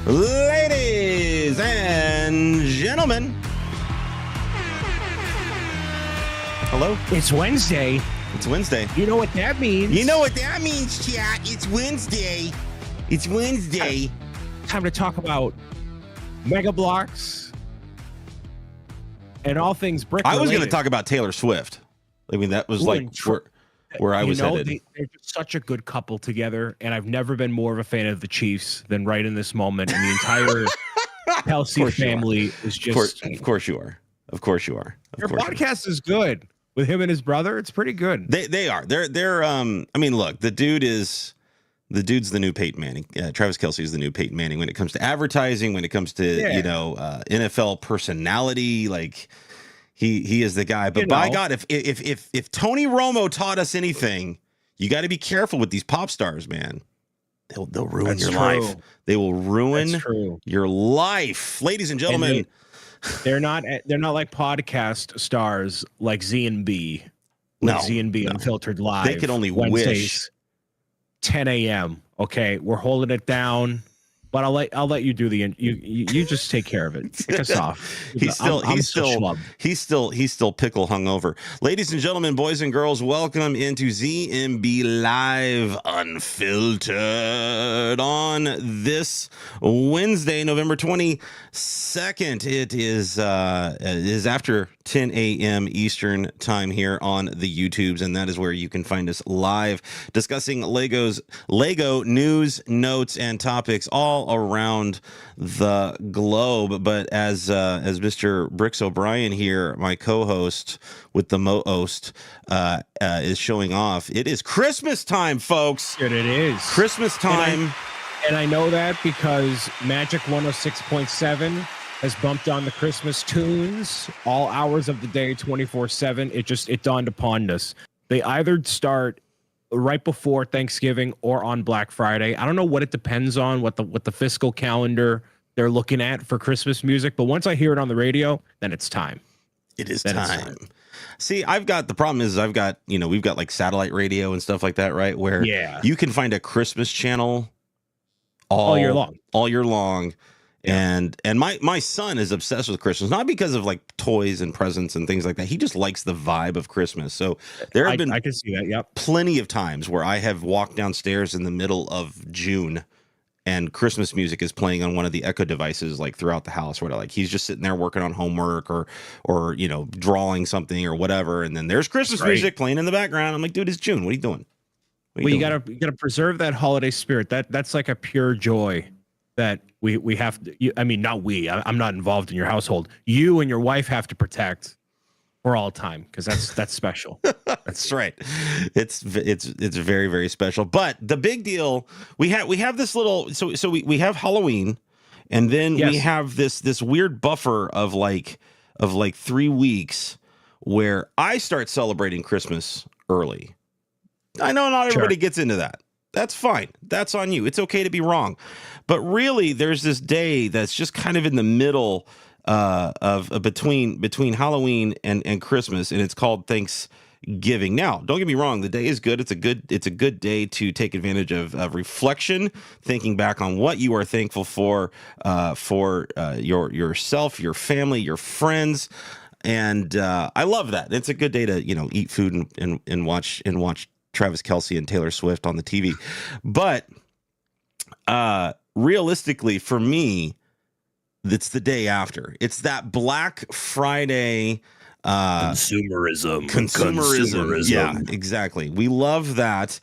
Ladies and gentlemen. Hello? It's Wednesday. It's Wednesday. You know what that means. You know what that means, chat. It's Wednesday. It's Wednesday. Time to talk about Mega Blocks and all things brick I was related. going to talk about Taylor Swift. I mean, that was where I was headed. They're just such a good couple together, and I've never been more of a fan of the Chiefs than right in this moment. And the entire Kelsey family is just... Of course you are. Of course you are. Their podcast is good. With him and his brother, it's pretty good. They are. They're I mean, look, the dude's the new Peyton Manning. Travis Kelce is the new Peyton Manning when it comes to advertising, when it comes to NFL personality. Like he is the guy. But by God, if Tony Romo taught us anything, you got to be careful with these pop stars, man. They'll ruin your life. They will ruin your life, ladies and gentlemen. They're not like podcast stars like Z and B. Z and B Unfiltered Live. They could only Wednesdays, wish. 10 a.m. Okay, we're holding it down, but I'll let you do you just take care of it. Take us off. He's still pickle hungover. Ladies and gentlemen, boys and girls, welcome into ZMB Live Unfiltered on this Wednesday, November 22nd. It is after 10 a.m. Eastern time here on the YouTubes, and that is where you can find us live discussing Lego news, notes, and topics all around the globe. But as Mr. Bricks O'Brien here, my co-host with the most, is showing off, it is Christmas time, folks. It is Christmas time, and I know that because Magic 106.7 has bumped on the Christmas tunes all hours of the day, 24/7. It dawned upon us. They either start right before Thanksgiving or on Black Friday. I don't know what it depends on, what the fiscal calendar they're looking at for Christmas music. But once I hear it on the radio, then it's time. It is time. See, we've got like satellite radio and stuff like that, right? Where you can find a Christmas channel all year long. Yeah. And my son is obsessed with Christmas, not because of like toys and presents and things like that. He just likes the vibe of Christmas. So there have been I can see that. Yep. Plenty of times where I have walked downstairs in the middle of June and Christmas music is playing on one of the Echo devices, like throughout the house, where like he's just sitting there working on homework or drawing something or whatever, and then there's Christmas music playing in the background. I'm like, dude, it's June. What are you doing? You gotta preserve that holiday spirit. That's like a pure joy that we have to. Not we. I'm not involved in your household. You and your wife have to protect for all time, because that's special. That's right. It's very, very special. But the big deal, we have this little. So we have Halloween, and then we have this weird buffer of like 3 weeks where I start celebrating Christmas early. I know not everybody gets into that. That's fine. That's on you. It's okay to be wrong. But really, there's this day that's just kind of in the middle of between Halloween and Christmas, and it's called Thanksgiving. Now, don't get me wrong. The day is good. It's a good day to take advantage of reflection, thinking back on what you are thankful for yourself, your family, your friends. And I love that. It's a good day to eat food and watch Travis Kelce and Taylor Swift on the TV. But realistically, for me, it's the day after. It's that Black Friday consumerism. Yeah, exactly. We love that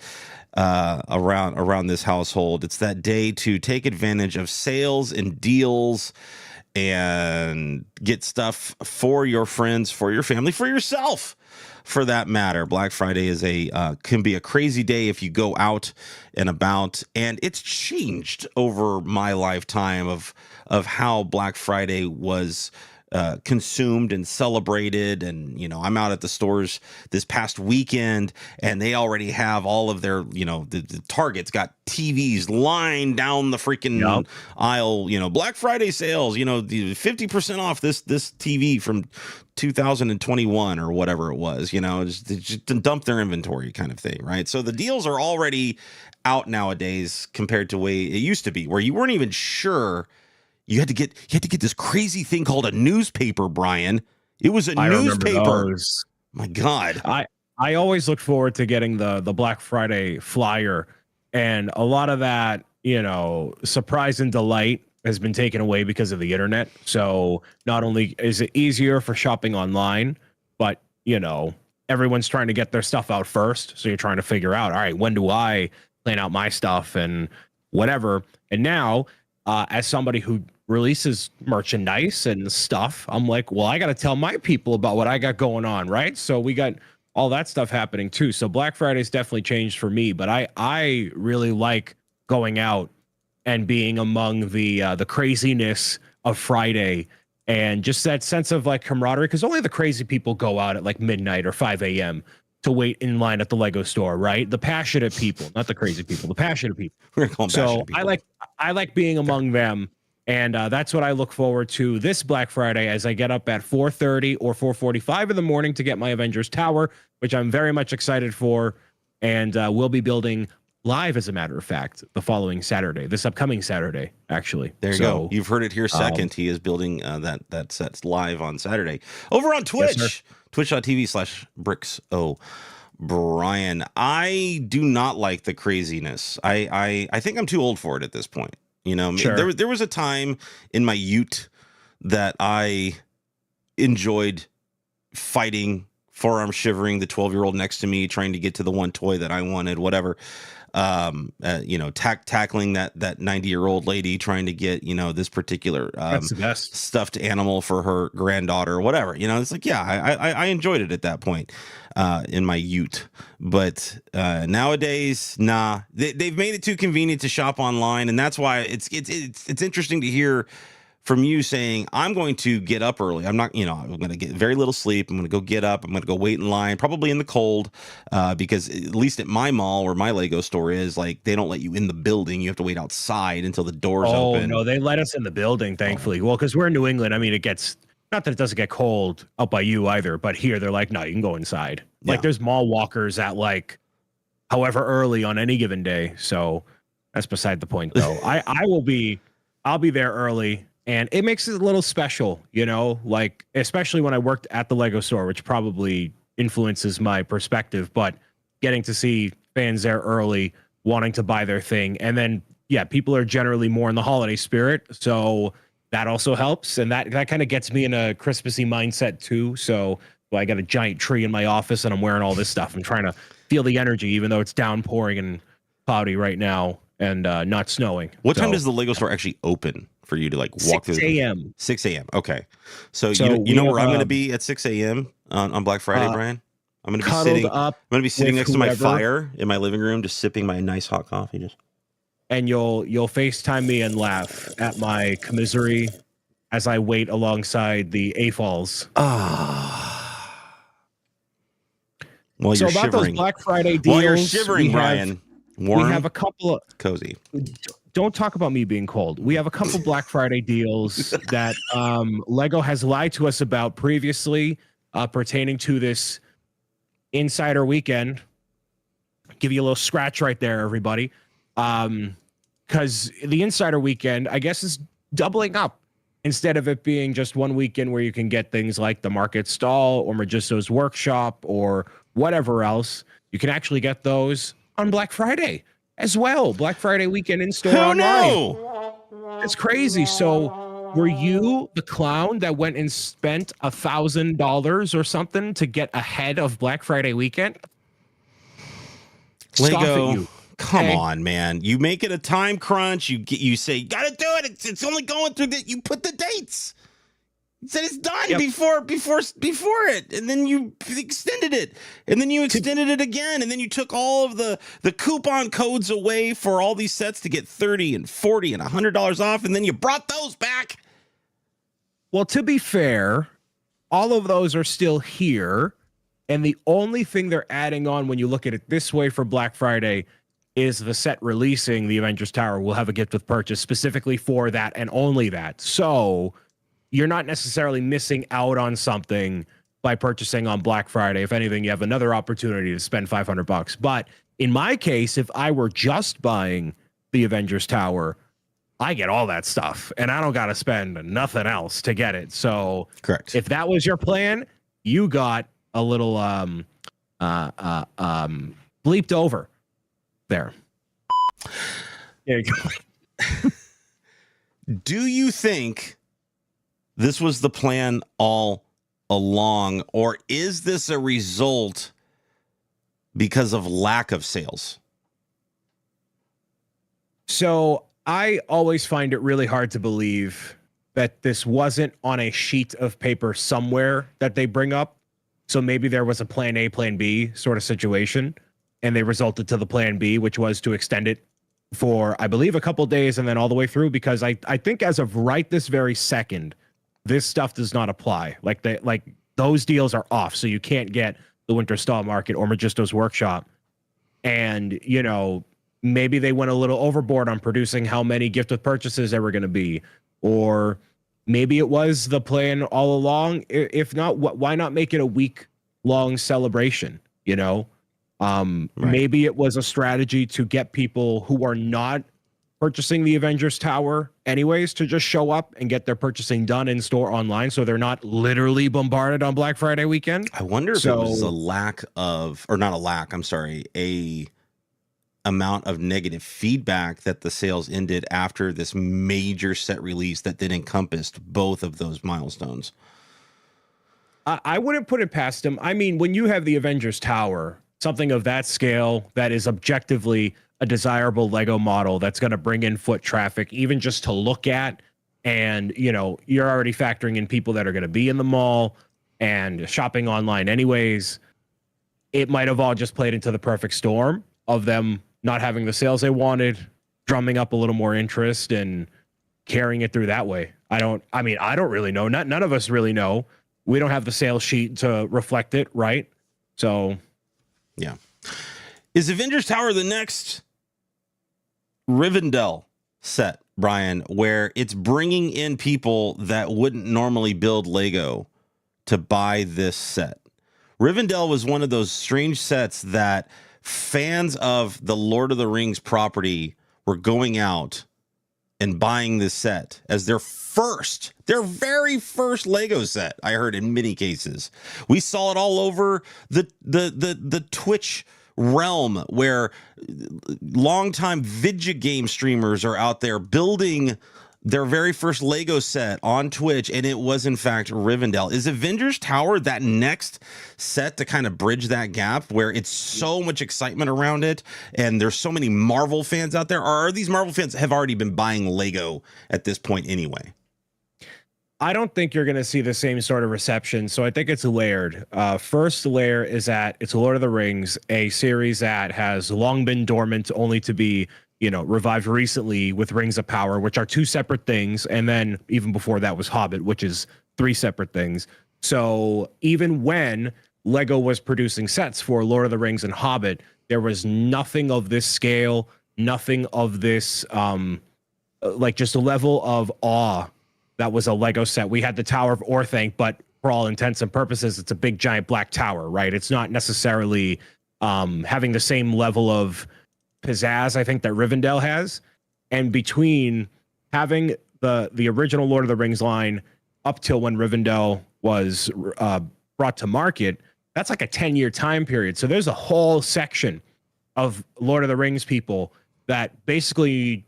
around this household. It's that day to take advantage of sales and deals and get stuff for your friends, for your family, for yourself. For that matter, Black Friday is can be a crazy day if you go out and about, and it's changed over my lifetime of how Black Friday was consumed and celebrated. And, I'm out at the stores this past weekend, and they already have all of their, the Target's got TVs lined down the freaking aisle, Black Friday sales, the 50% off this TV from 2021 or whatever it was, just dump their inventory kind of thing, right? So the deals are already out nowadays compared to the way it used to be, where you weren't even sure. You had to get this crazy thing called a newspaper, Brian. It was a newspaper. My God. I always look forward to getting the Black Friday flyer, and a lot of that, surprise and delight has been taken away because of the internet. So not only is it easier for shopping online, but everyone's trying to get their stuff out first. So you're trying to figure out, all right, when do I plan out my stuff and whatever. And now, as somebody who releases merchandise and stuff, I'm like, well, I got to tell my people about what I got going on, right? So we got all that stuff happening too. So Black Friday's definitely changed for me, but I really like going out and being among the craziness of Friday, and just that sense of like camaraderie, because only the crazy people go out at like midnight or 5 a.m. to wait in line at the Lego store, right? The passionate people, not the crazy people, the passionate people. We're gonna call them passionate people. I like being among them, and that's what I look forward to this Black Friday, as I get up at 4:30 or 4:45 in the morning to get my Avengers Tower, which I'm very much excited for, and we'll be building live, as a matter of fact, the following Saturday, this upcoming Saturday, actually. There you go. You've heard it here second. He is building that set's live on Saturday over on Twitch. Yes, twitch.tv/BricksO. Brian, I do not like the craziness. I think I'm too old for it at this point. Sure. There was a time in my youth that I enjoyed fighting, forearm shivering the 12-year-old next to me, trying to get to the one toy that I wanted, whatever. Tackling that 90-year-old lady trying to get, this particular that's the best stuffed animal for her granddaughter or whatever. It's like, yeah, I enjoyed it at that point in my youth. But nowadays, nah, they've made it too convenient to shop online, and that's why it's interesting to hear from you saying, I'm going to get up early. I'm not, I'm going to get very little sleep. I'm going to go get up. I'm going to go wait in line, probably in the cold, because at least at my mall where my Lego store is, like, they don't let you in the building. You have to wait outside until the doors open. Oh, no, they let us in the building, thankfully. Well, because we're in New England. I mean, it gets, not that it doesn't get cold up by you either, but here they're like, no, you can go inside. Yeah. Like, there's mall walkers at like however early on any given day. So that's beside the point, though. I'll be there early. And it makes it a little special, like, especially when I worked at the Lego store, which probably influences my perspective, but getting to see fans there early, wanting to buy their thing. And then, yeah, people are generally more in the holiday spirit. So that also helps. And that kind of gets me in a Christmassy mindset too. So I got a giant tree in my office and I'm wearing all this stuff. I'm trying to feel the energy, even though it's downpouring and cloudy right now and not snowing. What time does the Lego store actually open for you to like walk 6 through? 6 a.m. 6 a.m. Okay. So you know where I'm going to be at 6 a.m. on Black Friday, Brian? I'm going to be sitting next to my fire in my living room, just sipping my nice hot coffee. And you'll FaceTime me and laugh at my commisery as I wait alongside the AFOLs. Well, so you're about shivering. Those Black Friday deals. While you're shivering, Brian. Warm, we have a couple of cozy. Don't talk about me being cold. We have a couple Black Friday deals that Lego has lied to us about previously, pertaining to this Insider Weekend. Give you a little scratch right there, everybody. Because the Insider Weekend, I guess, is doubling up. Instead of it being just one weekend where you can get things like the Market Stall or Magisto's Workshop or whatever else, you can actually get those on Black Friday as well. Black Friday weekend in store online. No! It's crazy. So were you the clown that went and spent $1,000 or something to get ahead of Black Friday weekend? Lego, come on, man. You make it a time crunch. You say, gotta do it. It's only going through you put the dates. You said it's done before it, and then you extended it, and then you extended it again, and then you took all of the coupon codes away for all these sets to get $30 and $40 and $100 off, and then you brought those back. Well, to be fair, all of those are still here. And the only thing they're adding on when you look at it this way for Black Friday is the set releasing the Avengers Tower will have a gift with purchase specifically for that and only that. So you're not necessarily missing out on something by purchasing on Black Friday. If anything, you have another opportunity to spend $500. But in my case, if I were just buying the Avengers Tower, I get all that stuff and I don't got to spend nothing else to get it. So correct. If that was your plan, you got a little bleeped over there. There you go. Do you think this was the plan all along, or is this a result because of lack of sales? So I always find it really hard to believe that this wasn't on a sheet of paper somewhere that they bring up. So maybe there was a plan A, plan B sort of situation, and they resulted to the plan B, which was to extend it for, I believe, a couple days and then all the way through, because I think as of right this very second, this stuff does not apply. Like those deals are off. So you can't get the Winter Stall Market or Magisto's Workshop. And, you know, maybe they went a little overboard on producing how many gift with purchases there were going to be, or maybe it was the plan all along. If not, why not make it a week-long celebration? You know, right. Maybe it was a strategy to get people who are not purchasing the Avengers Tower anyways to just show up and get their purchasing done in store online, so they're not literally bombarded on Black Friday weekend. I wonder if it was a lack of, or not a lack, I'm sorry, a amount of negative feedback that the sales ended after this major set release that then encompassed both of those milestones. I wouldn't put it past them. I mean, when you have the Avengers Tower, something of that scale that is objectively a desirable Lego model that's going to bring in foot traffic, even just to look at, and, you know, you're already factoring in people that are going to be in the mall and shopping online anyways, it might have all just played into the perfect storm of them not having the sales they wanted, drumming up a little more interest and carrying it through that way. I don't really know. None of us really know. We don't have the sales sheet to reflect it, right? So, yeah. Is Avengers Tower the next Rivendell set, Brian, where it's bringing in people that wouldn't normally build Lego to buy this set? Rivendell was one of those strange sets that fans of the Lord of the Rings property were going out and buying this set as their very first Lego set. I heard in many cases. We saw it all over the Twitch realm, where longtime video game streamers are out there building their very first Lego set on Twitch, and it was in fact Rivendell. Is Avengers Tower that next set to kind of bridge that gap, where it's so much excitement around it and there's so many Marvel fans out there? Or are these Marvel fans have already been buying Lego at this point anyway? I don't think you're going to see the same sort of reception, so I think it's layered. First layer is that it's Lord of the Rings, a series that has long been dormant, only to be, you know, revived recently with Rings of Power, which are two separate things. And then even before that was Hobbit, which is three separate things. So even when Lego was producing sets for Lord of the Rings and Hobbit, there was nothing of this scale, nothing of this, like just a level of awe that was a Lego set. We had the Tower of Orthanc, but for all intents and purposes, it's a big giant black tower, right? It's not necessarily having the same level of pizzazz, I think, that Rivendell has. And between having the original Lord of the Rings line up till when Rivendell was brought to market, that's like a 10-year time period. So there's a whole section of Lord of the Rings people that basically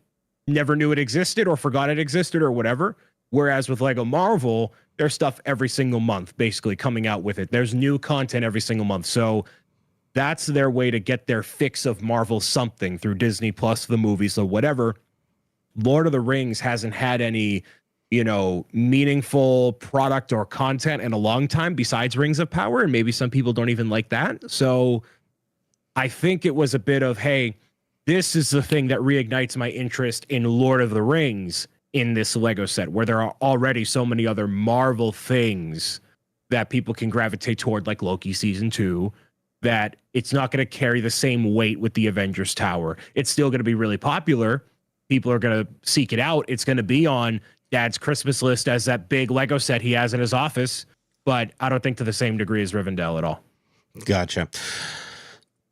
never knew it existed or forgot it existed or whatever. Whereas with Lego Marvel, there's stuff every single month basically coming out with it. There's new content every single month. So that's their way to get their fix of Marvel something through Disney Plus, the movies or whatever. Lord of the Rings hasn't had any, you know, meaningful product or content in a long time besides Rings of Power. And maybe some people don't even like that. So I think it was a bit of, hey, this is the thing that reignites my interest in Lord of the Rings. in this Lego set, where there are already so many other Marvel things that people can gravitate toward, like Loki season 2, that it's not going to carry the same weight with the Avengers Tower. It's still going to be really popular. People are going to seek it out. It's going to be on Dad's Christmas list as that big Lego set he has in his office, but I don't think to the same degree as Rivendell at all. Gotcha.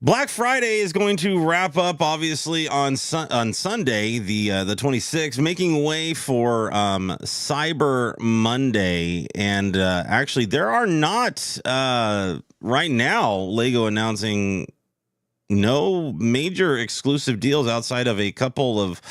Black Friday is going to wrap up, obviously, on Sunday, the 26th, making way for Cyber Monday. And actually, there are not, right now, Lego announcing no major exclusive deals outside of a couple of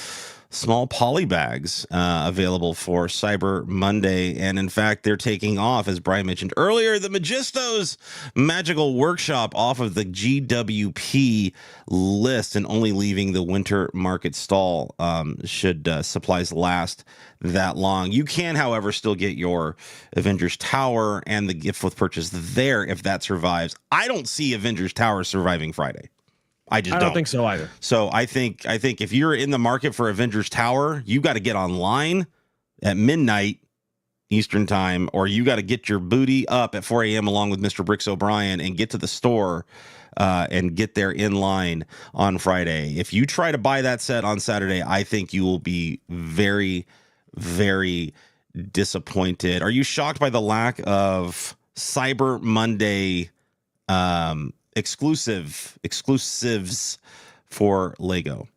small poly bags available for Cyber Monday. And in fact, they're taking off, as Brian mentioned earlier, the Magisto's Magical Workshop off of the GWP list and only leaving the winter market stall should supplies last that long. You can, however, still get your Avengers Tower and the gift with purchase there if that survives. I don't see Avengers Tower surviving Friday. I don't think so either. So I think if you're in the market for Avengers Tower, you got to get online at midnight Eastern time, or you got to get your booty up at 4 a.m. along with Mr. Bricks O'Brien and get to the store and get there in line on Friday. If you try to buy that set on Saturday, I think you will be very, very disappointed. Are you shocked by the lack of Cyber Monday exclusives for Lego?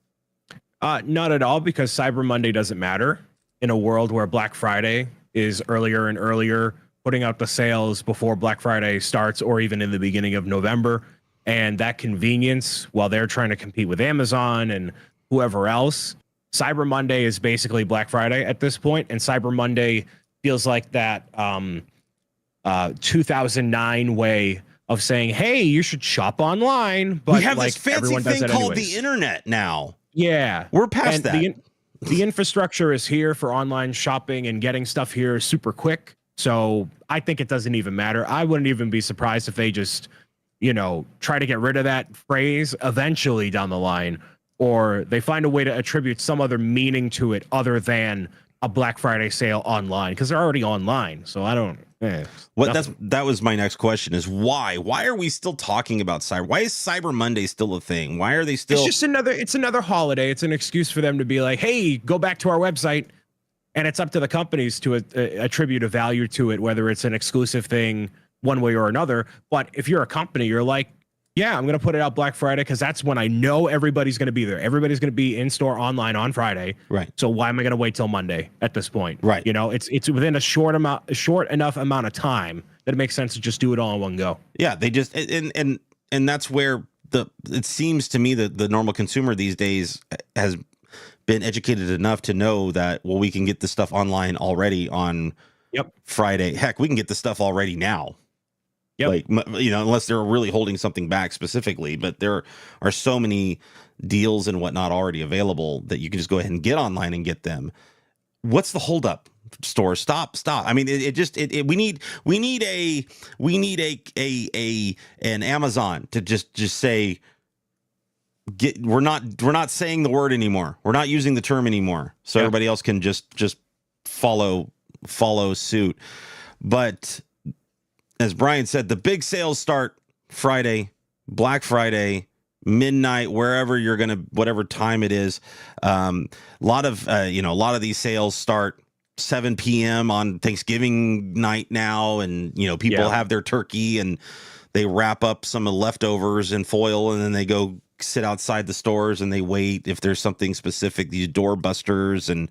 Not at all, because Cyber Monday doesn't matter in a world where Black Friday is earlier and earlier, putting out the sales before Black Friday starts, or even in the beginning of November. And that convenience, while they're trying to compete with Amazon and whoever else, Cyber Monday is basically Black Friday at this point. And Cyber Monday feels like that 2009 way of saying, hey, you should shop online. But we have this fancy thing called the internet now. Yeah. We're past that. The infrastructure is here for online shopping, and getting stuff here super quick. So I think it doesn't even matter. I wouldn't even be surprised if they just, try to get rid of that phrase eventually down the line, or they find a way to attribute some other meaning to it other than a Black Friday sale online, because they're already online. So I don't. That was my next question, is why are we still talking about why is Cyber Monday still a thing? Why are they still? It's just another holiday. It's an excuse for them to be like, hey, go back to our website. And it's up to the companies to attribute a value to it, whether it's an exclusive thing one way or another. But if you're a company, you're like, yeah, I'm going to put it out Black Friday because that's when I know everybody's going to be there. Everybody's going to be in store online on Friday. Right. So why am I going to wait till Monday at this point? Right. It's within a short enough amount of time that it makes sense to just do it all in one go. Yeah, they just and that's where it seems to me that the normal consumer these days has been educated enough to know that, well, we can get this stuff online already on Friday. Heck, we can get this stuff already now. Yep. Like, unless they're really holding something back specifically, but there are so many deals and whatnot already available that you can just go ahead and get online and get them. What's the holdup? Store, stop. I mean, we need an Amazon to just say, we're not saying the word anymore. We're not using the term anymore. So everybody else can just follow suit. But as Brian said, the big sales start Friday, Black Friday, midnight, whatever time it is. A lot of these sales start 7 p.m. on Thanksgiving night now, and people have their turkey and they wrap up some of the leftovers in foil, and then they go sit outside the stores and they wait if there's something specific, these doorbusters and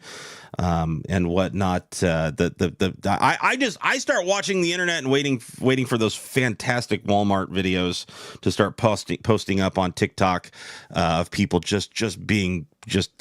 whatnot. I start watching the internet and waiting for those fantastic Walmart videos to start posting up on TikTok of people just being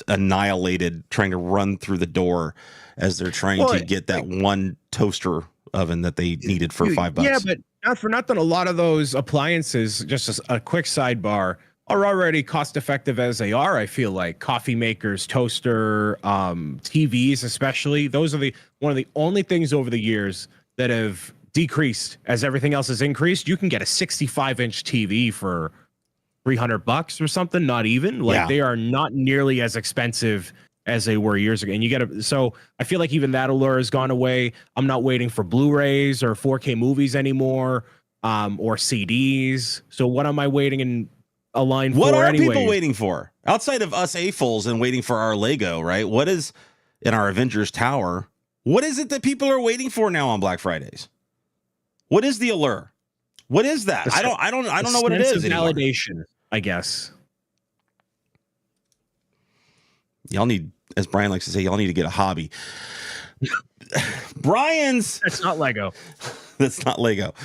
annihilated, trying to run through the door as they're trying to get that one toaster oven that they needed for $5. Yeah, but not for nothing, a lot of those appliances, just as a quick sidebar, are already cost effective as they are. I feel like coffee makers, toaster, TVs, especially, those are one of the only things over the years that have decreased as everything else has increased. You can get a 65-inch TV for $300 or something, not even. They are not nearly as expensive as they were years ago. And you got to, so I feel like even that allure has gone away. I'm not waiting for Blu-rays or 4K movies anymore, or CDs. So what am I waiting in a line for? What are anyway? People waiting for outside of us AFOLs and waiting for our Lego, right? What is in our Avengers Tower? What is it that people are waiting for now on Black Fridays? What is the allure? What is that? I don't know what it is anymore. Validation, I guess. Y'all need, as Brian likes to say, y'all need to get a hobby. Brian's. That's not Lego. That's not Lego.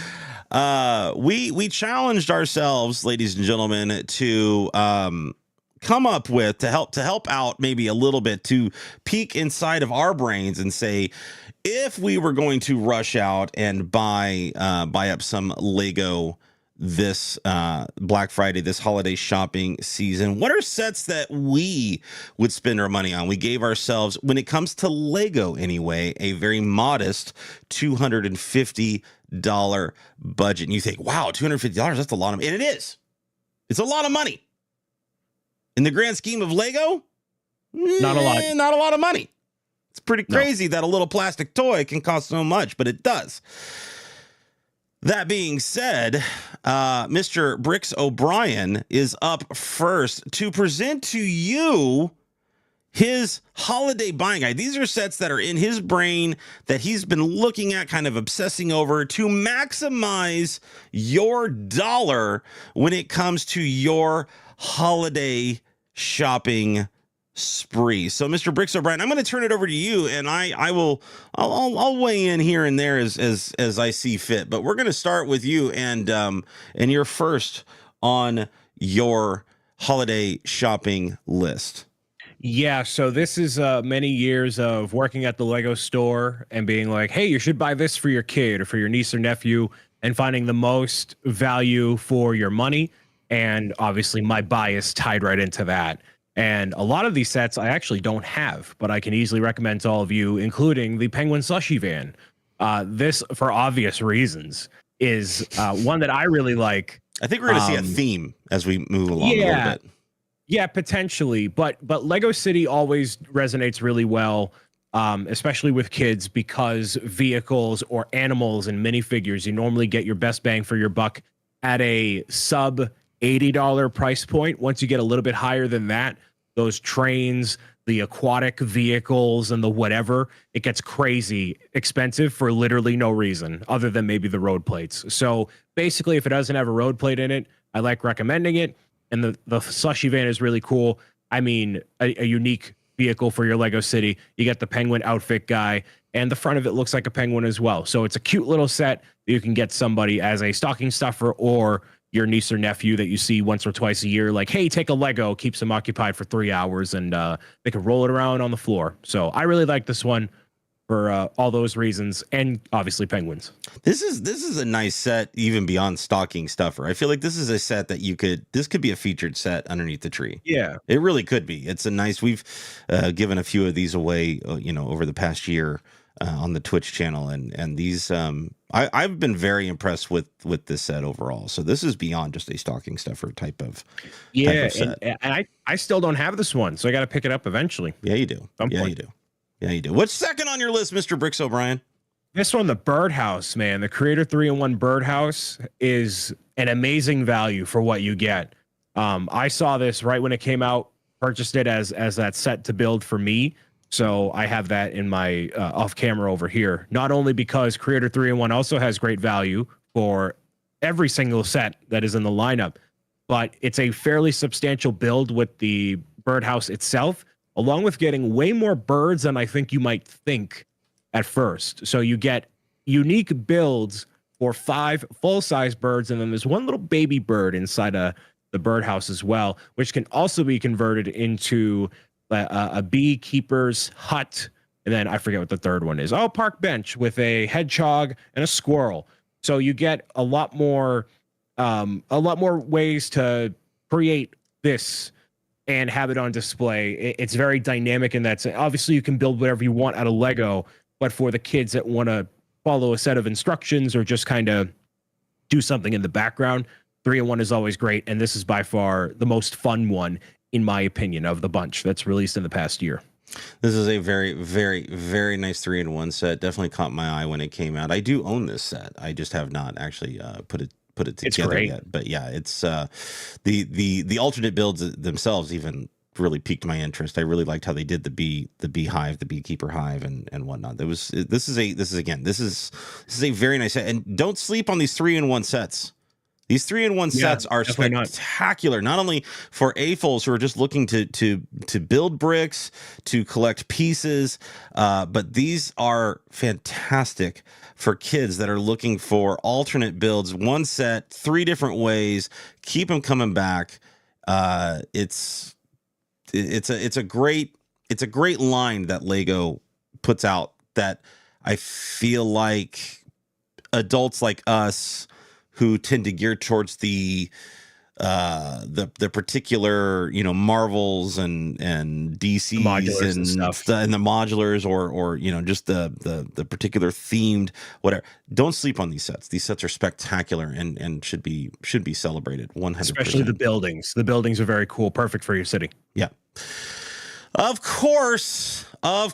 We challenged ourselves, ladies and gentlemen, to come up with to help out maybe a little bit, to peek inside of our brains and say, if we were going to rush out and buy up some Lego this Black Friday, this holiday shopping season, what are sets that we would spend our money on? We gave ourselves, when it comes to Lego anyway, a very modest $250 budget. And you think, wow, $250, that's a lot of money. And it is. It's a lot of money. In the grand scheme of Lego, not a lot. Not a lot of money. It's pretty crazy that a little plastic toy can cost so much, but it does. That being said, Mr. Bricks O'Brien is up first to present to you his holiday buying guide. These are sets that are in his brain that he's been looking at, kind of obsessing over, to maximize your dollar when it comes to your holiday shopping spree. So, Mr. Bricks O'Brien, I'm going to turn it over to you, and I'll weigh in here and there as I see fit. But we're going to start with you, and you're first on your holiday shopping list. Yeah, so this is many years of working at the Lego store and being like, hey, you should buy this for your kid or for your niece or nephew, and finding the most value for your money. And obviously my bias tied right into that. And a lot of these sets I actually don't have, but I can easily recommend to all of you, including the Penguin Slushy Van. This, for obvious reasons, is one that I really like. I think we're going to see a theme as we move along a little bit. Yeah, potentially. But Lego City always resonates really well, especially with kids, because vehicles or animals and minifigures, you normally get your best bang for your buck at a sub $80 price point. Once you get a little bit higher than that, those trains, the aquatic vehicles, and the whatever, it gets crazy expensive for literally no reason other than maybe the road plates. So basically, if it doesn't have a road plate in it, I like recommending it. And the Slushy Van is really cool. I mean, a unique vehicle for your Lego City. You get the penguin outfit guy, and the front of it looks like a penguin as well. So it's a cute little set that you can get somebody as a stocking stuffer, or your niece or nephew that you see once or twice a year, like, hey, take a Lego, keeps them occupied for 3 hours, and they can roll it around on the floor. So I really like this one for all those reasons, and obviously penguins. This is a nice set, even beyond stocking stuffer. I feel like this is a set that this could be a featured set underneath the tree. Yeah, it really could be. It's a nice. We've given a few of these away, over the past year on the Twitch channel, and these I've been very impressed with this set overall. So this is beyond just a stocking stuffer type of set. And I still don't have this one, so I got to pick it up eventually. Yeah, you do. Yeah, you do. What's second on your list, Mr. Bricks O'Brien? This one, the Birdhouse, man. The Creator 3-in-1 Birdhouse is an amazing value for what you get. I saw this right when it came out, purchased it as that set to build for me. So I have that in my off camera over here. Not only because Creator 3-in-1 also has great value for every single set that is in the lineup, but it's a fairly substantial build with the Birdhouse itself, along with getting way more birds than I think you might think at first. So you get unique builds for 5 full-size birds, and then there's one little baby bird inside the birdhouse as well, which can also be converted into a beekeeper's hut. And then I forget what the third one is. Park bench with a hedgehog and a squirrel. So you get a lot more ways to create this and have it on display. It's very dynamic in that sense. Obviously, you can build whatever you want out of Lego, but for the kids that want to follow a set of instructions or just kind of do something in the background, 3-in-1 is always great, and this is by far the most fun one, in my opinion, of the bunch that's released in the past year. This is a very, very, very nice 3-in-1 set. Definitely caught my eye when it came out. I do own this set. I just have not actually put it together yet. But yeah, it's the alternate builds themselves even really piqued my interest. I really liked how they did the beehive, the beekeeper hive, and whatnot. This is a very nice set. And don't sleep on these 3-in-1 sets. These 3-in-1 sets are spectacular, not only for AFOLs who are just looking to build bricks, to collect pieces, but these are fantastic for kids that are looking for alternate builds. One set, 3 different ways, keep them coming back. It's a great line that Lego puts out that I feel like adults like us who tend to gear towards the particular, Marvels and DCs and stuff, and the modulars, or just the particular themed whatever. Don't sleep on these sets. These sets are spectacular and should be celebrated 100%. Especially the buildings. The buildings are very cool, perfect for your city. Yeah. Of course.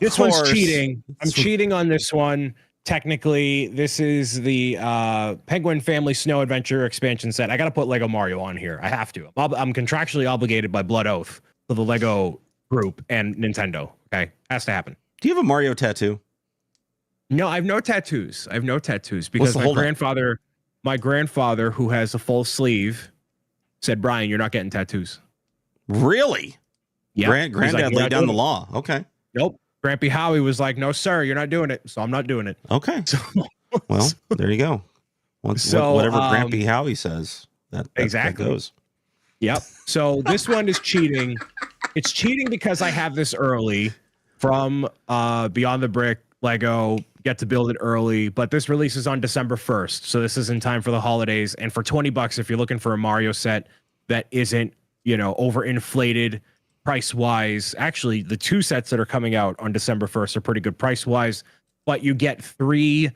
This one's cheating. I'm cheating on this one. Technically, this is the Penguin Family Snow Adventure expansion set. I got to put Lego Mario on here. I have to. I'm contractually obligated by blood oath to the Lego group and Nintendo. Okay, has to happen. Do you have a Mario tattoo? No, I have no tattoos. Because my grandfather, who has a full sleeve, said, "Brian, you're not getting tattoos." Really? Yeah. Granddad laid down the law. Okay. Nope. Grampy Howie was like, "No, sir, you're not doing it." So I'm not doing it. Okay. Well, there you go. Whatever Grampy Howie says, that goes. Yep. So this one is cheating. It's cheating because I have this early from Beyond the Brick Lego. Get to build it early, but this releases on December 1st. So this is in time for the holidays. And for $20, if you're looking for a Mario set that isn't, overinflated price-wise, actually, the 2 sets that are coming out on December 1st are pretty good price-wise, but you get 3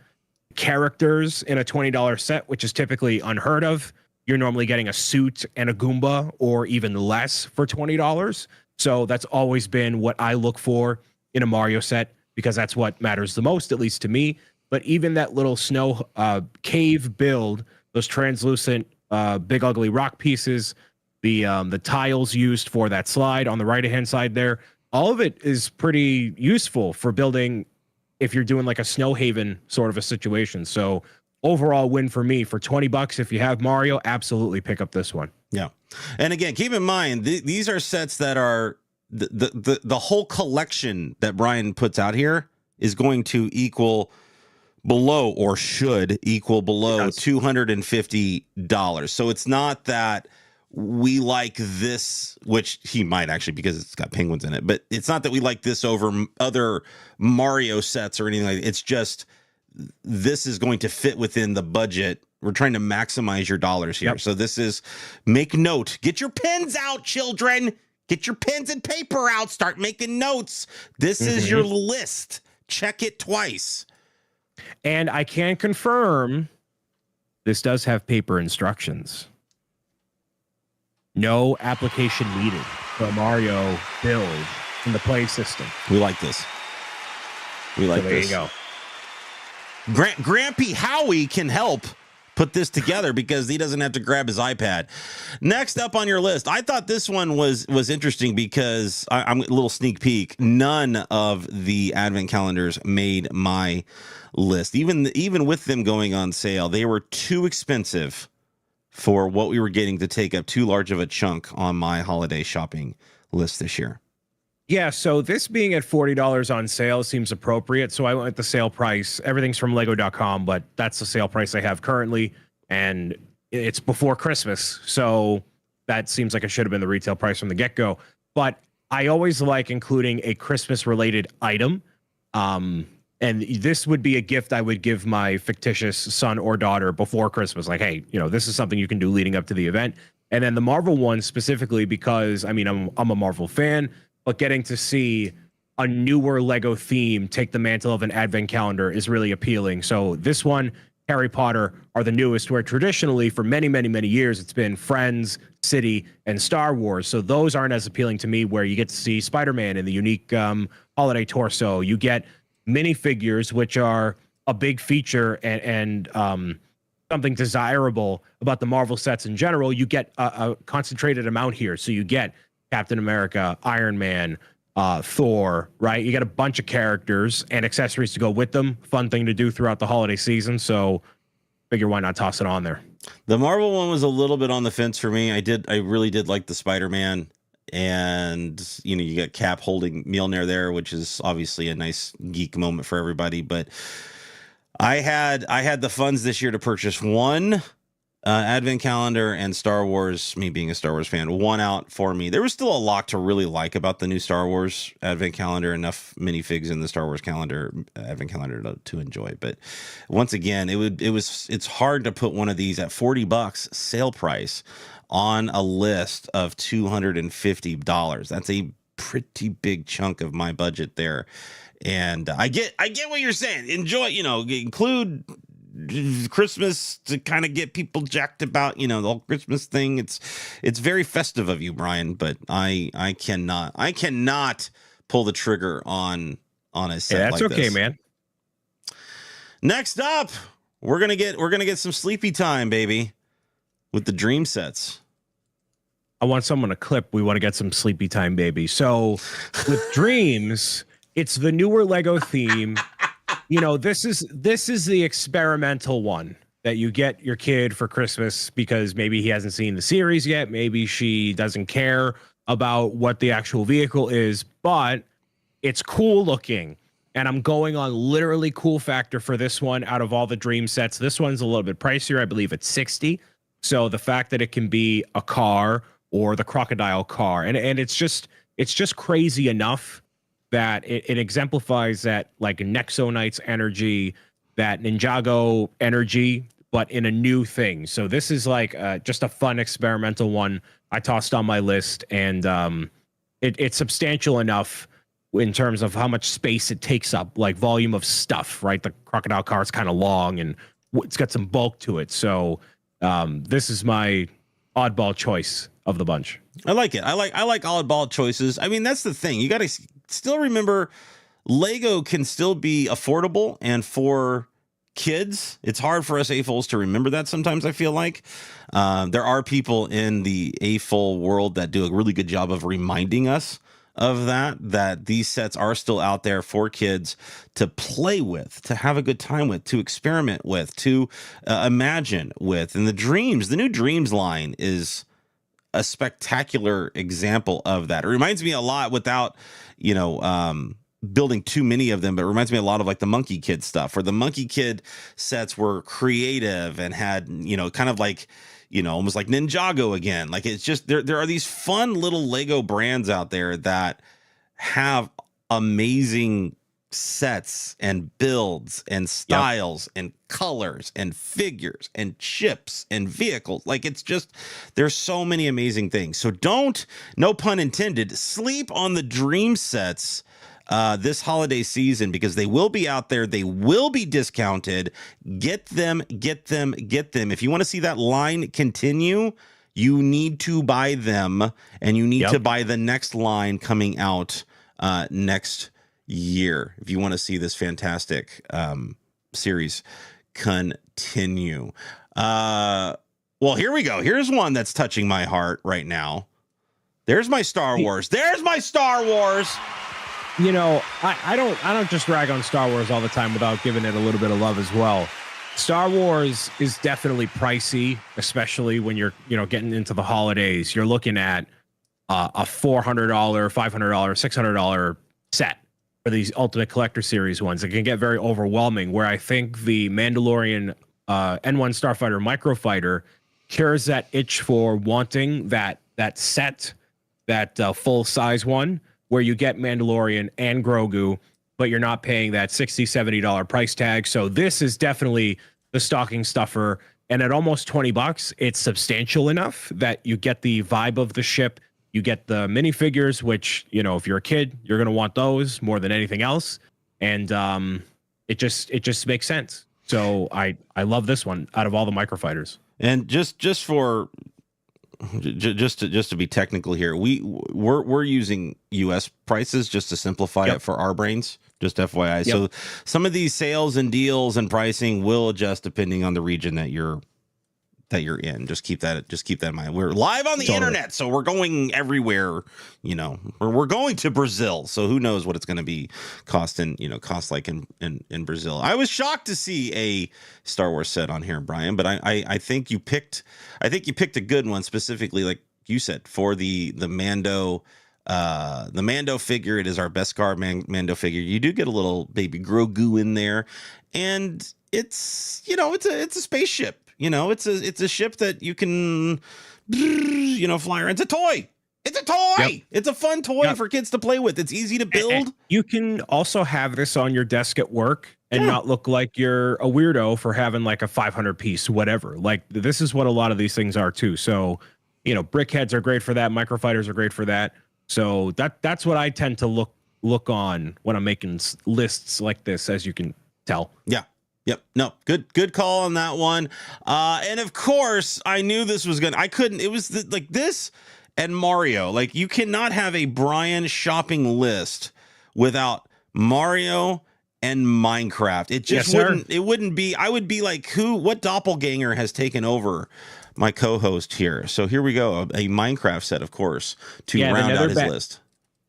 characters in a $20 set, which is typically unheard of. You're normally getting a suit and a Goomba, or even less, for $20. So that's always been what I look for in a Mario set, because that's what matters the most, at least to me. But even that little snow cave build, those translucent big ugly rock pieces, the tiles used for that slide on the right-hand side there, all of it is pretty useful for building if you're doing like a snow haven sort of a situation. So overall win for me. For $20, if you have Mario, absolutely pick up this one. Yeah. And again, keep in mind, these are sets that are the whole collection that Brian puts out here is going to equal below, or should equal below, $250. So it's not that we like this, which he might actually, because it's got penguins in it, but it's not that we like this over other Mario sets or anything like that. It's just, this is going to fit within the budget. We're trying to maximize your dollars here. Yep. So this is, make note, get your pens out, children, get your pens and paper out, start making notes. This is your list. Check it twice. And I can confirm this does have paper instructions. No application needed for a Mario build in the play system. We like this. We like there this. There you go. Grampy Howie can help put this together because he doesn't have to grab his iPad. Next up on your list, I thought this one was interesting because I'm a little sneak peek. None of the advent calendars made my list. Even with them going on sale, they were too expensive for what we were getting to take up too large of a chunk on my holiday shopping list this year. Yeah, so this being at $40 on sale seems appropriate. So I went with the sale price. Everything's from lego.com, but that's the sale price I have currently. And it's before Christmas. So that seems like it should have been the retail price from the get-go. But I always like including a Christmas-related item. And this would be a gift I would give my fictitious son or daughter before Christmas. Like, hey, this is something you can do leading up to the event. And then the Marvel one specifically because, I'm a Marvel fan, but getting to see a newer Lego theme take the mantle of an advent calendar is really appealing. So this one Harry Potter are the newest, where traditionally for many, many, many years, it's been Friends, City, and Star Wars. So those aren't as appealing to me, where you get to see Spider-Man in the unique holiday torso. You get minifigures, which are a big feature and something desirable about the Marvel sets in general. You get a concentrated amount here. So you get Captain America, Iron Man, Thor, right? You get a bunch of characters and accessories to go with them. Fun thing to do throughout the holiday season. So figure why not toss it on there. The Marvel one was a little bit on the fence for me. I really did like the Spider-Man, and you got Cap holding Mjolnir there, which is obviously a nice geek moment for everybody. But I had the funds this year to purchase one advent calendar, and Star Wars, me being a Star Wars fan, won out for me. There was still a lot to really like about the new Star Wars advent calendar, enough minifigs in the Star Wars calendar advent calendar to enjoy. But once again, it's hard to put one of these at $40 sale price on a list of $250. That's a pretty big chunk of my budget there. And I get what you're saying. Enjoy, include Christmas to kind of get people jacked about, the whole Christmas thing. It's very festive of you, Brian, but I cannot pull the trigger on a set like this. That's okay, man. Next up, we're gonna get some sleepy time, baby, with the dream sets. I want someone to clip. We want to get some sleepy time, baby. So with dreams, it's the newer Lego theme. This is the experimental one that you get your kid for Christmas because maybe he hasn't seen the series yet. Maybe she doesn't care about what the actual vehicle is, but it's cool looking. And I'm going on literally cool factor for this one out of all the dream sets. This one's a little bit pricier. I believe it's $60. So the fact that it can be a car or the crocodile car, and it's just crazy enough that it exemplifies that like Nexo Knights energy, that Ninjago energy, but in a new thing. So this is like just a fun experimental one I tossed on my list, and it's substantial enough in terms of how much space it takes up, like volume of stuff, right? The crocodile car is kind of long and it's got some bulk to it. So this is my oddball choice of the bunch. I like it. I like oddball choices. I mean, that's the thing. You got to still remember, Lego can still be affordable, and for kids, it's hard for us AFOLs to remember that sometimes. I feel like there are people in the AFOL world that do a really good job of reminding us of that these sets are still out there for kids to play with, to have a good time with, to experiment with, to imagine with. And the new Dreams line is a spectacular example of that. It reminds me a lot, without building too many of them, but it reminds me a lot of like the Monkey Kid stuff, where the Monkey Kid sets were creative and had kind of like almost like Ninjago again. Like, it's just there are these fun little Lego brands out there that have amazing sets and builds and styles and colors and figures and chips and vehicles. Like, it's just, there's so many amazing things. So don't, no pun intended, sleep on the dream sets this holiday season, because they will be out there. They will be discounted. Get them. If you want to see that line continue, you need to buy them, and you need to buy the next line coming out next year if you want to see this fantastic series continue. Well, here we go. Here's one that's touching my heart right now. There's my Star Wars. I don't just rag on Star Wars all the time without giving it a little bit of love as well. Star Wars is definitely pricey, especially when you're getting into the holidays. You're looking at a $400, $500, $600 set for these Ultimate Collector Series ones. It can get very overwhelming, where I think the Mandalorian N1 Starfighter Microfighter cures that itch for wanting that set, that full size one, where you get Mandalorian and Grogu, but you're not paying that $60, $70 price tag. So this is definitely the stocking stuffer. And at almost $20, it's substantial enough that you get the vibe of the ship. You get the minifigures, which, if you're a kid, you're going to want those more than anything else. And it just makes sense. So I love this one out of all the microfighters. And just to be technical here, we're using U.S. prices just to simplify it for our brains. Just FYI. So some of these sales and deals and pricing will adjust depending on the region that you're in. Just keep that in mind. We're live on the internet, so we're going everywhere. We're going to Brazil, so who knows what it's going to be cost like in Brazil. I was shocked to see a Star Wars set on here, Brian, but I think you picked a good one, specifically like you said, for the Mando. The Mando figure. It is our Beskar Mando figure. You do get a little baby Grogu in there, and it's a spaceship. It's a ship that you can fly around. It's a toy. Yep. It's a fun toy for kids to play with. It's easy to build. And you can also have this on your desk at work and not look like you're a weirdo for having like a 500 piece whatever. Like, this is what a lot of these things are too. So brickheads are great for that. Microfighters are great for that. So that's what I tend to look on when I'm making lists like this, as you can tell. Yeah. Yep. No, good call on that one. And of course, I knew this was it was like this and Mario. Like, you cannot have a Brian shopping list without Mario and Minecraft. It just wouldn't be. I would be like, what doppelganger has taken over my co-host here? So here we go, a Minecraft set, of course, to round out his list.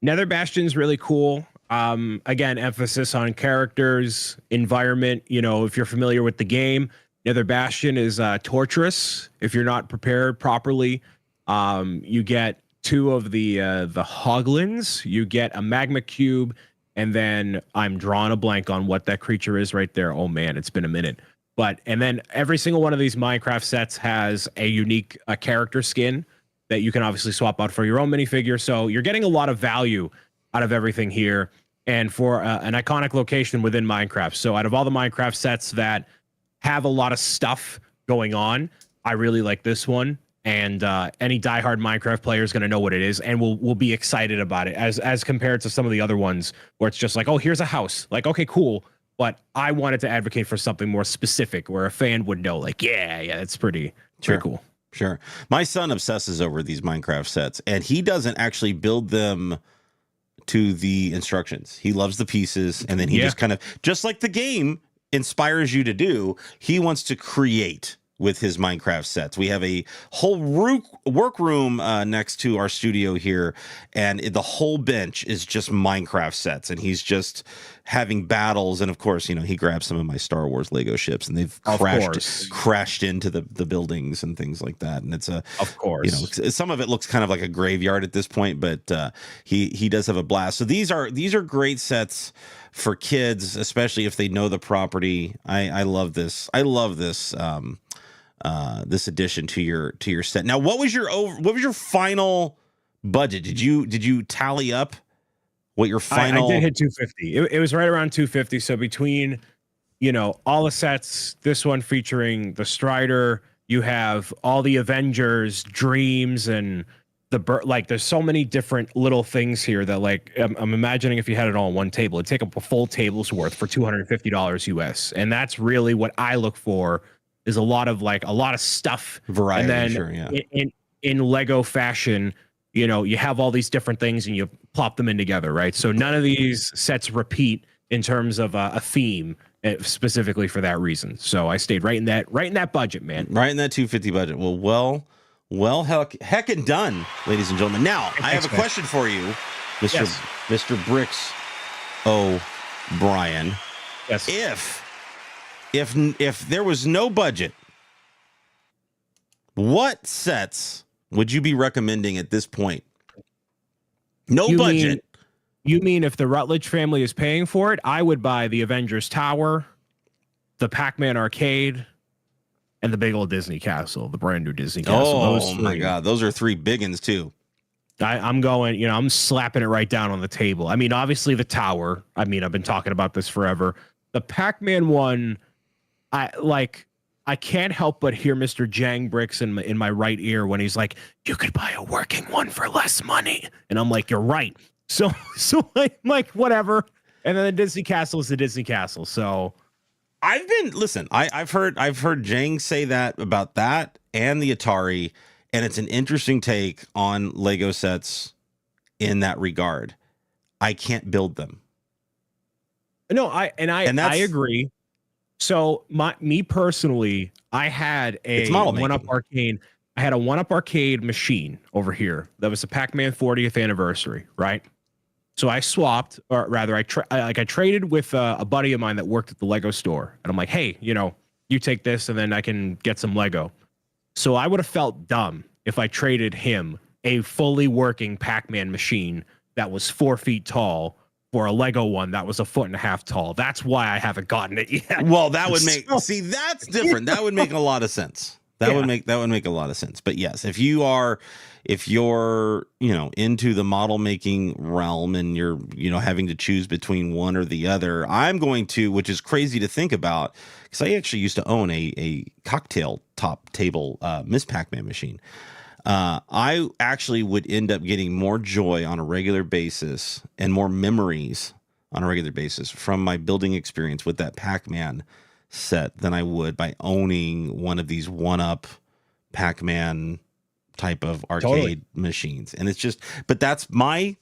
Nether Bastion's really cool. Again, emphasis on characters, environment. If you're familiar with the game, Nether Bastion is torturous if you're not prepared properly. You get 2 of the hoglins, you get a magma cube, and then I'm drawing a blank on what that creature is right there. Oh man, it's been a minute. And then every single one of these Minecraft sets has a unique character skin that you can obviously swap out for your own minifigure. So you're getting a lot of value out of everything here, and for an iconic location within Minecraft. So out of all the Minecraft sets that have a lot of stuff going on, I really like this one. And any diehard Minecraft player is going to know what it is and will be excited about it, as compared to some of the other ones where it's just like, oh, here's a house. Like, okay, cool. But I wanted to advocate for something more specific where a fan would know, like, yeah, it's pretty cool. Sure. My son obsesses over these Minecraft sets, and he doesn't actually build them to the instructions. He loves the pieces, and then he just kind of, just like the game inspires you to do, he wants to create with his Minecraft sets. We have a whole workroom next to our studio here, and the whole bench is just Minecraft sets, and he's just having battles. And of course, he grabs some of my Star Wars Lego ships, and they've crashed into the buildings and things like that. And it's of course, some of it looks kind of like a graveyard at this point, but he does have a blast. So these are great sets for kids, especially if they know the property. I love this. I love this. This addition to your set. Now, what was your final budget? Did you tally up what your final? I did hit 250. It was right around 250. So between, all the sets, this one featuring the Strider, you have all the Avengers, Dreams, and there's so many different little things here that, like, I'm imagining if you had it all on one table, it'd take up a full table's worth for $250 US. And that's really what I look for, is a lot of stuff, variety. And then in Lego fashion, you have all these different things and you plop them in together, right? So none of these sets repeat in terms of a theme specifically for that reason. So I stayed right in that budget, man. Right in that 250 budget. Well, heckin' done, ladies and gentlemen. Now, I have a question for you, Mr. Bricks O'Brien. Yes. If there was no budget, what sets would you be recommending at this point? No budget. You mean if the Rutledge family is paying for it, I would buy the Avengers Tower, the Pac-Man arcade, and the big old Disney Castle, the brand new Disney Castle. Oh my God, those are 3 big ones too. I'm going, I'm slapping it right down on the table. I mean, obviously the tower. I mean, I've been talking about this forever. The Pac-Man one, I can't help but hear Mr. Jang Bricks in my right ear when he's like, you could buy a working one for less money. And I'm like, you're right. So I'm like, whatever. And then the Disney Castle is the Disney Castle. So I've heard Jang say that about that and the Atari, and it's an interesting take on Lego sets in that regard. I can't build them. No, I agree. So me personally, I had a one-up arcade. I had a one-up arcade machine over here that was the Pac-Man 40th anniversary, right? So I swapped, or rather, I traded with a buddy of mine that worked at the Lego store, and I'm like, hey, you take this, and then I can get some Lego. So I would have felt dumb if I traded him a fully working Pac-Man machine that was 4 feet tall for a Lego one that was 1.5 feet tall. That's why I haven't gotten it yet. Well, that would make that's different. That would make a lot of sense. That would make a lot of sense. But yes, if you're into the model making realm and you're having to choose between one or the other, I'm going to, which is crazy to think about, because I actually used to own a cocktail top table Miss Pac-Man machine. I actually would end up getting more joy on a regular basis and more memories on a regular basis from my building experience with that Pac-Man set than I would by owning one of these one-up Pac-Man type of arcade machines. And it's just, but that's my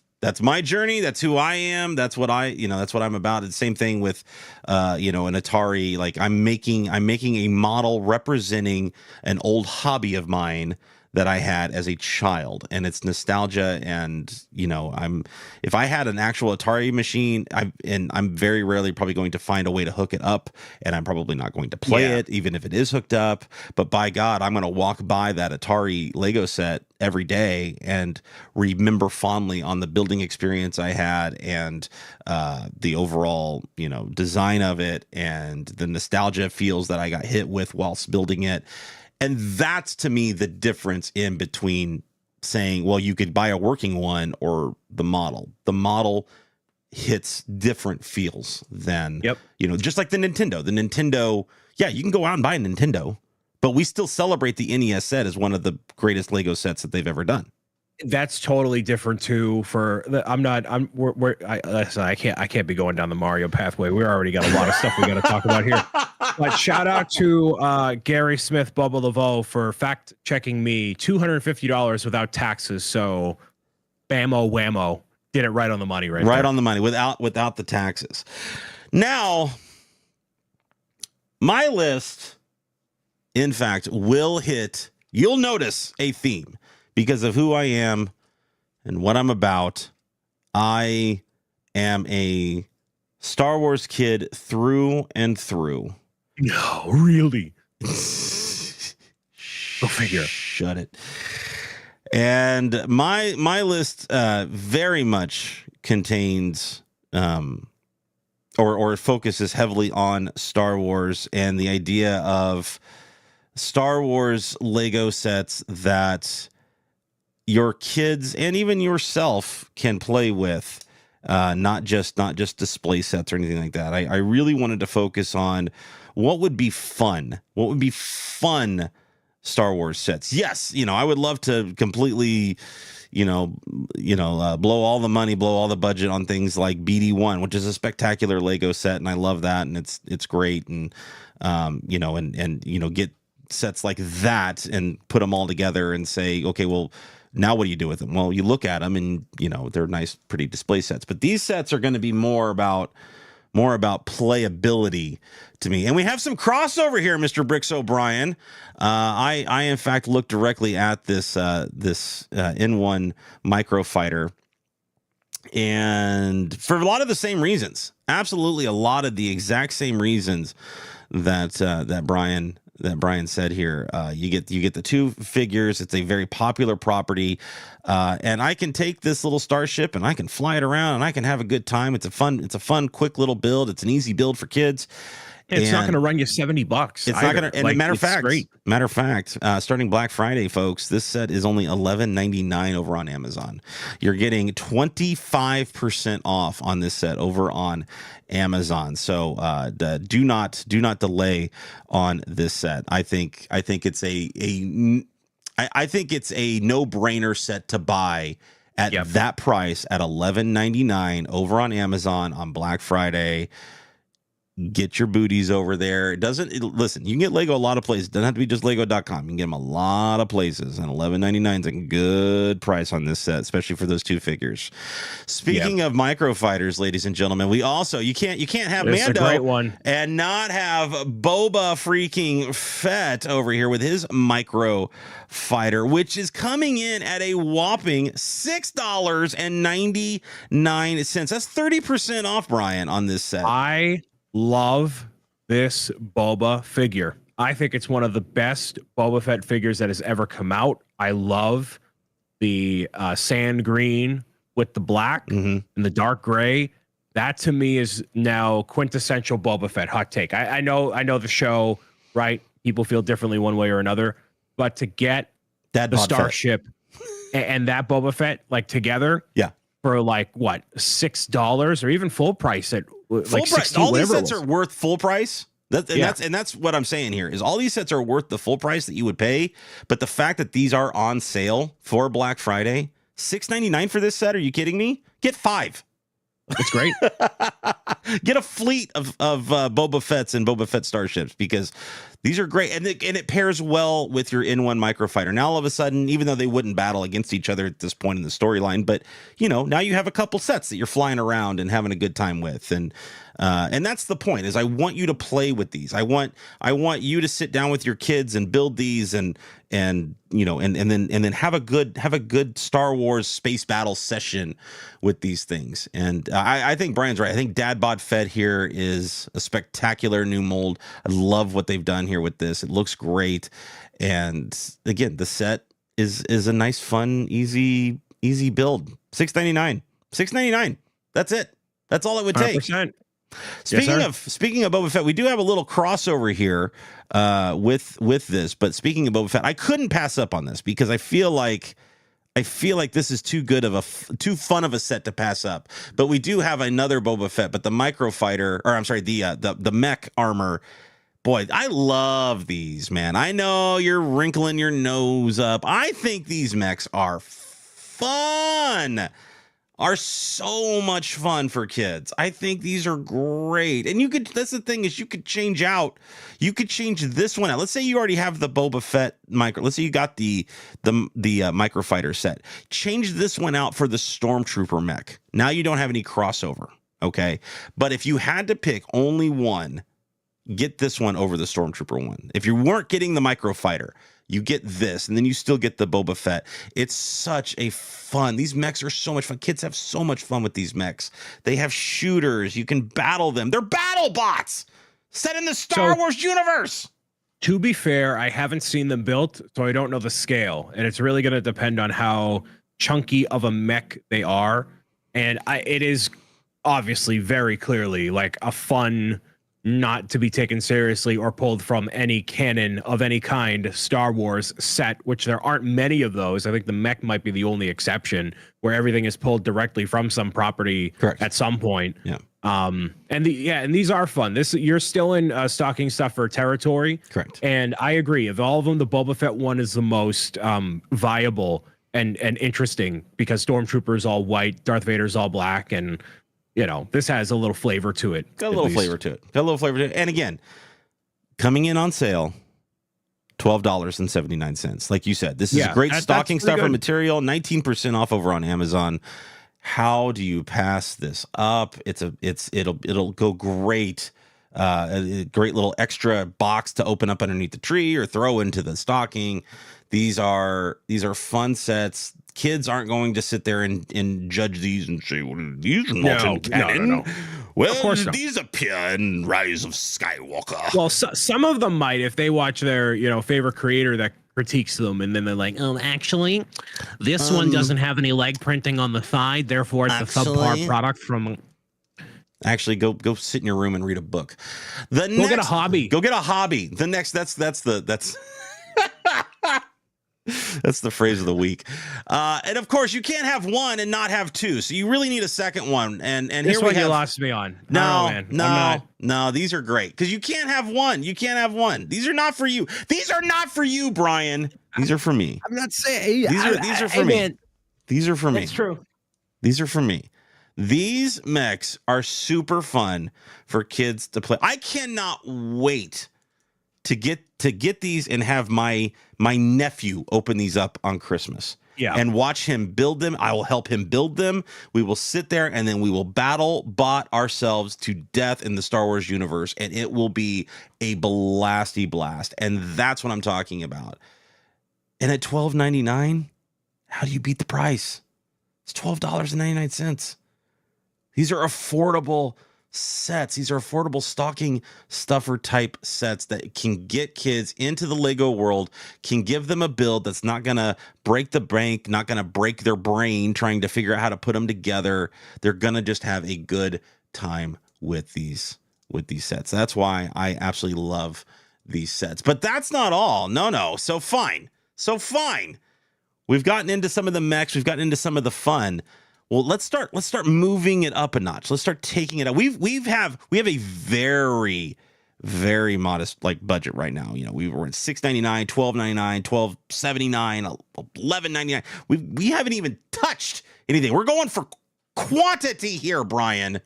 journey. That's who I am. That's what that's what I'm about. It's the same thing with, an Atari. Like I'm making a model representing an old hobby of mine that I had as a child, and it's nostalgia. And if I had an actual Atari machine, I'm very rarely probably going to find a way to hook it up, and I'm probably not going to play it, even if it is hooked up. But by God, I'm going to walk by that Atari Lego set every day and remember fondly on the building experience I had, and the overall design of it, and the nostalgia feels that I got hit with whilst building it. And that's, to me, the difference in between saying, well, you could buy a working one or the model. The model hits different feels than, just like the Nintendo. The Nintendo, you can go out and buy a Nintendo, but we still celebrate the NES set as one of the greatest Lego sets that they've ever done. That's totally different too. I can't be going down the Mario pathway. We already got a lot of stuff we got to talk about here. But shout out to Gary Smith, Bubba Laveau, for fact checking me $250 without taxes. So, bammo whammo, did it right on the money, right there. On the money without the taxes. Now, my list, in fact, will hit. You'll notice a theme. Because of who I am and what I'm about. I am a Star Wars kid through and through. No, really? Go figure. Shut it. And my list very much contains or focuses heavily on Star Wars and the idea of Star Wars Lego sets that your kids and even yourself can play with, not just display sets or anything like that. I really wanted to focus on what would be fun. What would be fun Star Wars sets? Yes, I would love to completely, blow all the money, blow all the budget on things like BD1, which is a spectacular Lego set, and I love that, and it's great, and get sets like that and put them all together and say, okay, well, now what do you do with them? Well, you look at them and, they're nice, pretty display sets. But these sets are going to be more about playability to me. And we have some crossover here, Mr. Bricks O'Brien. I in fact looked directly at this N1 Microfighter, and for a lot of the same reasons. Absolutely a lot of the exact same reasons that Brian said here. You get the two figures. It's a very popular property, and I can take this little starship and I can fly it around and I can have a good time. It's a fun, quick little build. It's an easy build for kids. It's not going to run you $70. It's not going to. And matter of fact, starting Black Friday, folks, this set is only $11.99 over on Amazon. You're getting 25% off on this set over on Amazon. So do not delay on this set. I think it's a no-brainer set to buy at that price at $11.99 over on Amazon on Black Friday. Get your booties over there. Listen, you can get Lego a lot of places. It doesn't have to be just Lego.com. You can get them a lot of places. And $11.99 is a good price on this set, especially for those two figures. Speaking of micro fighters, ladies and gentlemen, we also you can't have Mando a great one. and not have Boba freaking Fett over here with his micro fighter, which is coming in at a whopping $6.99. That's 30% off, Brian, on this set. I love this Boba figure. I think it's one of the best Boba Fett figures that has ever come out. I love the sand green with the black and the dark gray. That to me is now quintessential Boba Fett. Hot take. I know the show, right? People feel differently one way or another, but to get the starship and that Boba Fett like together, for like what, $6 or even full price at like 60, all these sets are worth full price. That's what I'm saying here is all these sets are worth the full price that you would pay. But the fact that these are on sale for Black Friday, $6.99 for this set. Are you kidding me? Get 5. It's great. Get a fleet of Boba Fett's and Boba Fett starships, because these are great, and it pairs well with your N1 microfighter. Now all of a sudden, even though they wouldn't battle against each other at this point in the storyline, but now you have a couple sets that you're flying around and having a good time with, and that's the point. Is I want you to play with these. I want you to sit down with your kids and build these and then have a good Star Wars space battle session with these things. And I think Brian's right. I think Dad Bod Fett here is a spectacular new mold. I love what they've done here with this. It looks great. And again, the set is a nice, fun, easy build. $6.99. That's it. That's all it would take. 100%. Speaking of Boba Fett, we do have a little crossover here with this. But speaking of Boba Fett, I couldn't pass up on this because I feel like this is too fun of a set to pass up. But we do have another Boba Fett, but the microfighter, or I'm sorry, the mech armor. Boy, I love these, man. I know you're wrinkling your nose up. I think these mechs are fun. Are so much fun for kids. I think these are great. And that's the thing, is you could change this one out. Let's say you already have the Boba Fett let's say you got the microfighter set. Change this one out for the Stormtrooper mech. Now you don't have any crossover, okay? But if you had to pick only one, get this one over the Stormtrooper one. If you weren't getting the microfighter, you get this, and then you still get the Boba Fett. It's such a fun. These mechs are so much fun. Kids have so much fun with these mechs. They have shooters. You can battle them. They're battle bots set in the Star Wars universe. To be fair, I haven't seen them built, so I don't know the scale, and it's really going to depend on how chunky of a mech they are. And it is obviously very clearly like a fun, not to be taken seriously or pulled from any canon of any kind Star Wars set, which there aren't many of those. I think the mech might be the only exception where everything is pulled directly from some property. Correct. At some point. Yeah. And these are fun. You're still in stocking stuff for territory. Correct. And I agree. Of all of them, the Boba Fett one is the most viable and interesting because Stormtrooper's all white, Darth Vader's all black, and this has a little flavor to it. Got a little flavor to it. And again, coming in on sale, $12.79. Like you said, this is great stocking stuffer material, 19% off over on Amazon. How do you pass this up? It'll go great. A great little extra box to open up underneath the tree or throw into the stocking. These are fun sets. Kids aren't going to sit there and judge these and say, "What are these in canon?" No. Well, of course these appear in Rise of Skywalker. Well, some of them might if they watch their favorite creator that critiques them, and then they're like, "Oh, actually, this one doesn't have any leg printing on the side, therefore it's a subpar product from." Actually, go sit in your room and read a book. Go get a hobby. Go get a hobby. The next that's that's the phrase of the week. And of course, you can't have one and not have two. So you really need a second one. And here we lost me on. No, these are great because you can't have one. You can't have one. These are not for you. These are not for you, Brian. These are for me. I'm not saying these are for me. Man. These are for me. That's true. These are for me. These mechs are super fun for kids to play. I cannot wait to get these and have my nephew open these up on Christmas. Yeah. And watch him build them. I will help him build them. We will sit there and then we will battle bot ourselves to death in the Star Wars universe. And it will be a blasty blast. And that's what I'm talking about. And at $12.99, how do you beat the price? It's $12.99. These are affordable sets. These are affordable stocking stuffer type sets that can get kids into the Lego world, can give them a build that's not going to break the bank, not going to break their brain trying to figure out how to put them together. They're going to just have a good time with these sets. That's why I absolutely love these sets. But that's not all. No. So fine. We've gotten into some of the mechs. We've gotten into some of the fun. Well, let's start moving it up a notch. Let's start taking it up. We have a very, very modest like budget right now. You know, we were at $6.99, $12.99, $12.79, $11.99. We haven't even touched anything. We're going for quantity here, Brian. And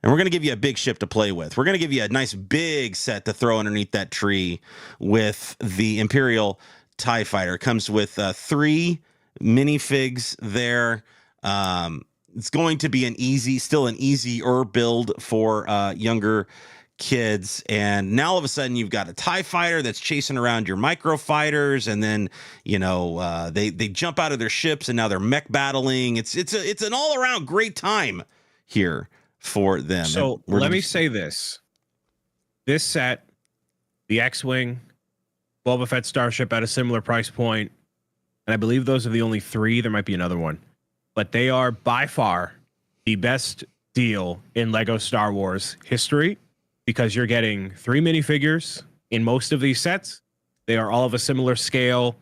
we're going to give you a big ship to play with. We're going to give you a nice big set to throw underneath that tree with the Imperial TIE Fighter. It comes with 3 minifigs there. It's going to be still an easier build for younger kids. And now all of a sudden you've got a TIE Fighter that's chasing around your micro fighters, and then they jump out of their ships and now they're mech battling. It's an all around great time here for them. So let me say this set, the X-Wing, Boba Fett Starship at a similar price point, and I believe those are the only 3. There might be another one. But they are by far the best deal in Lego Star Wars history, because you're getting 3 minifigures in most of these sets. They are all of a similar scale.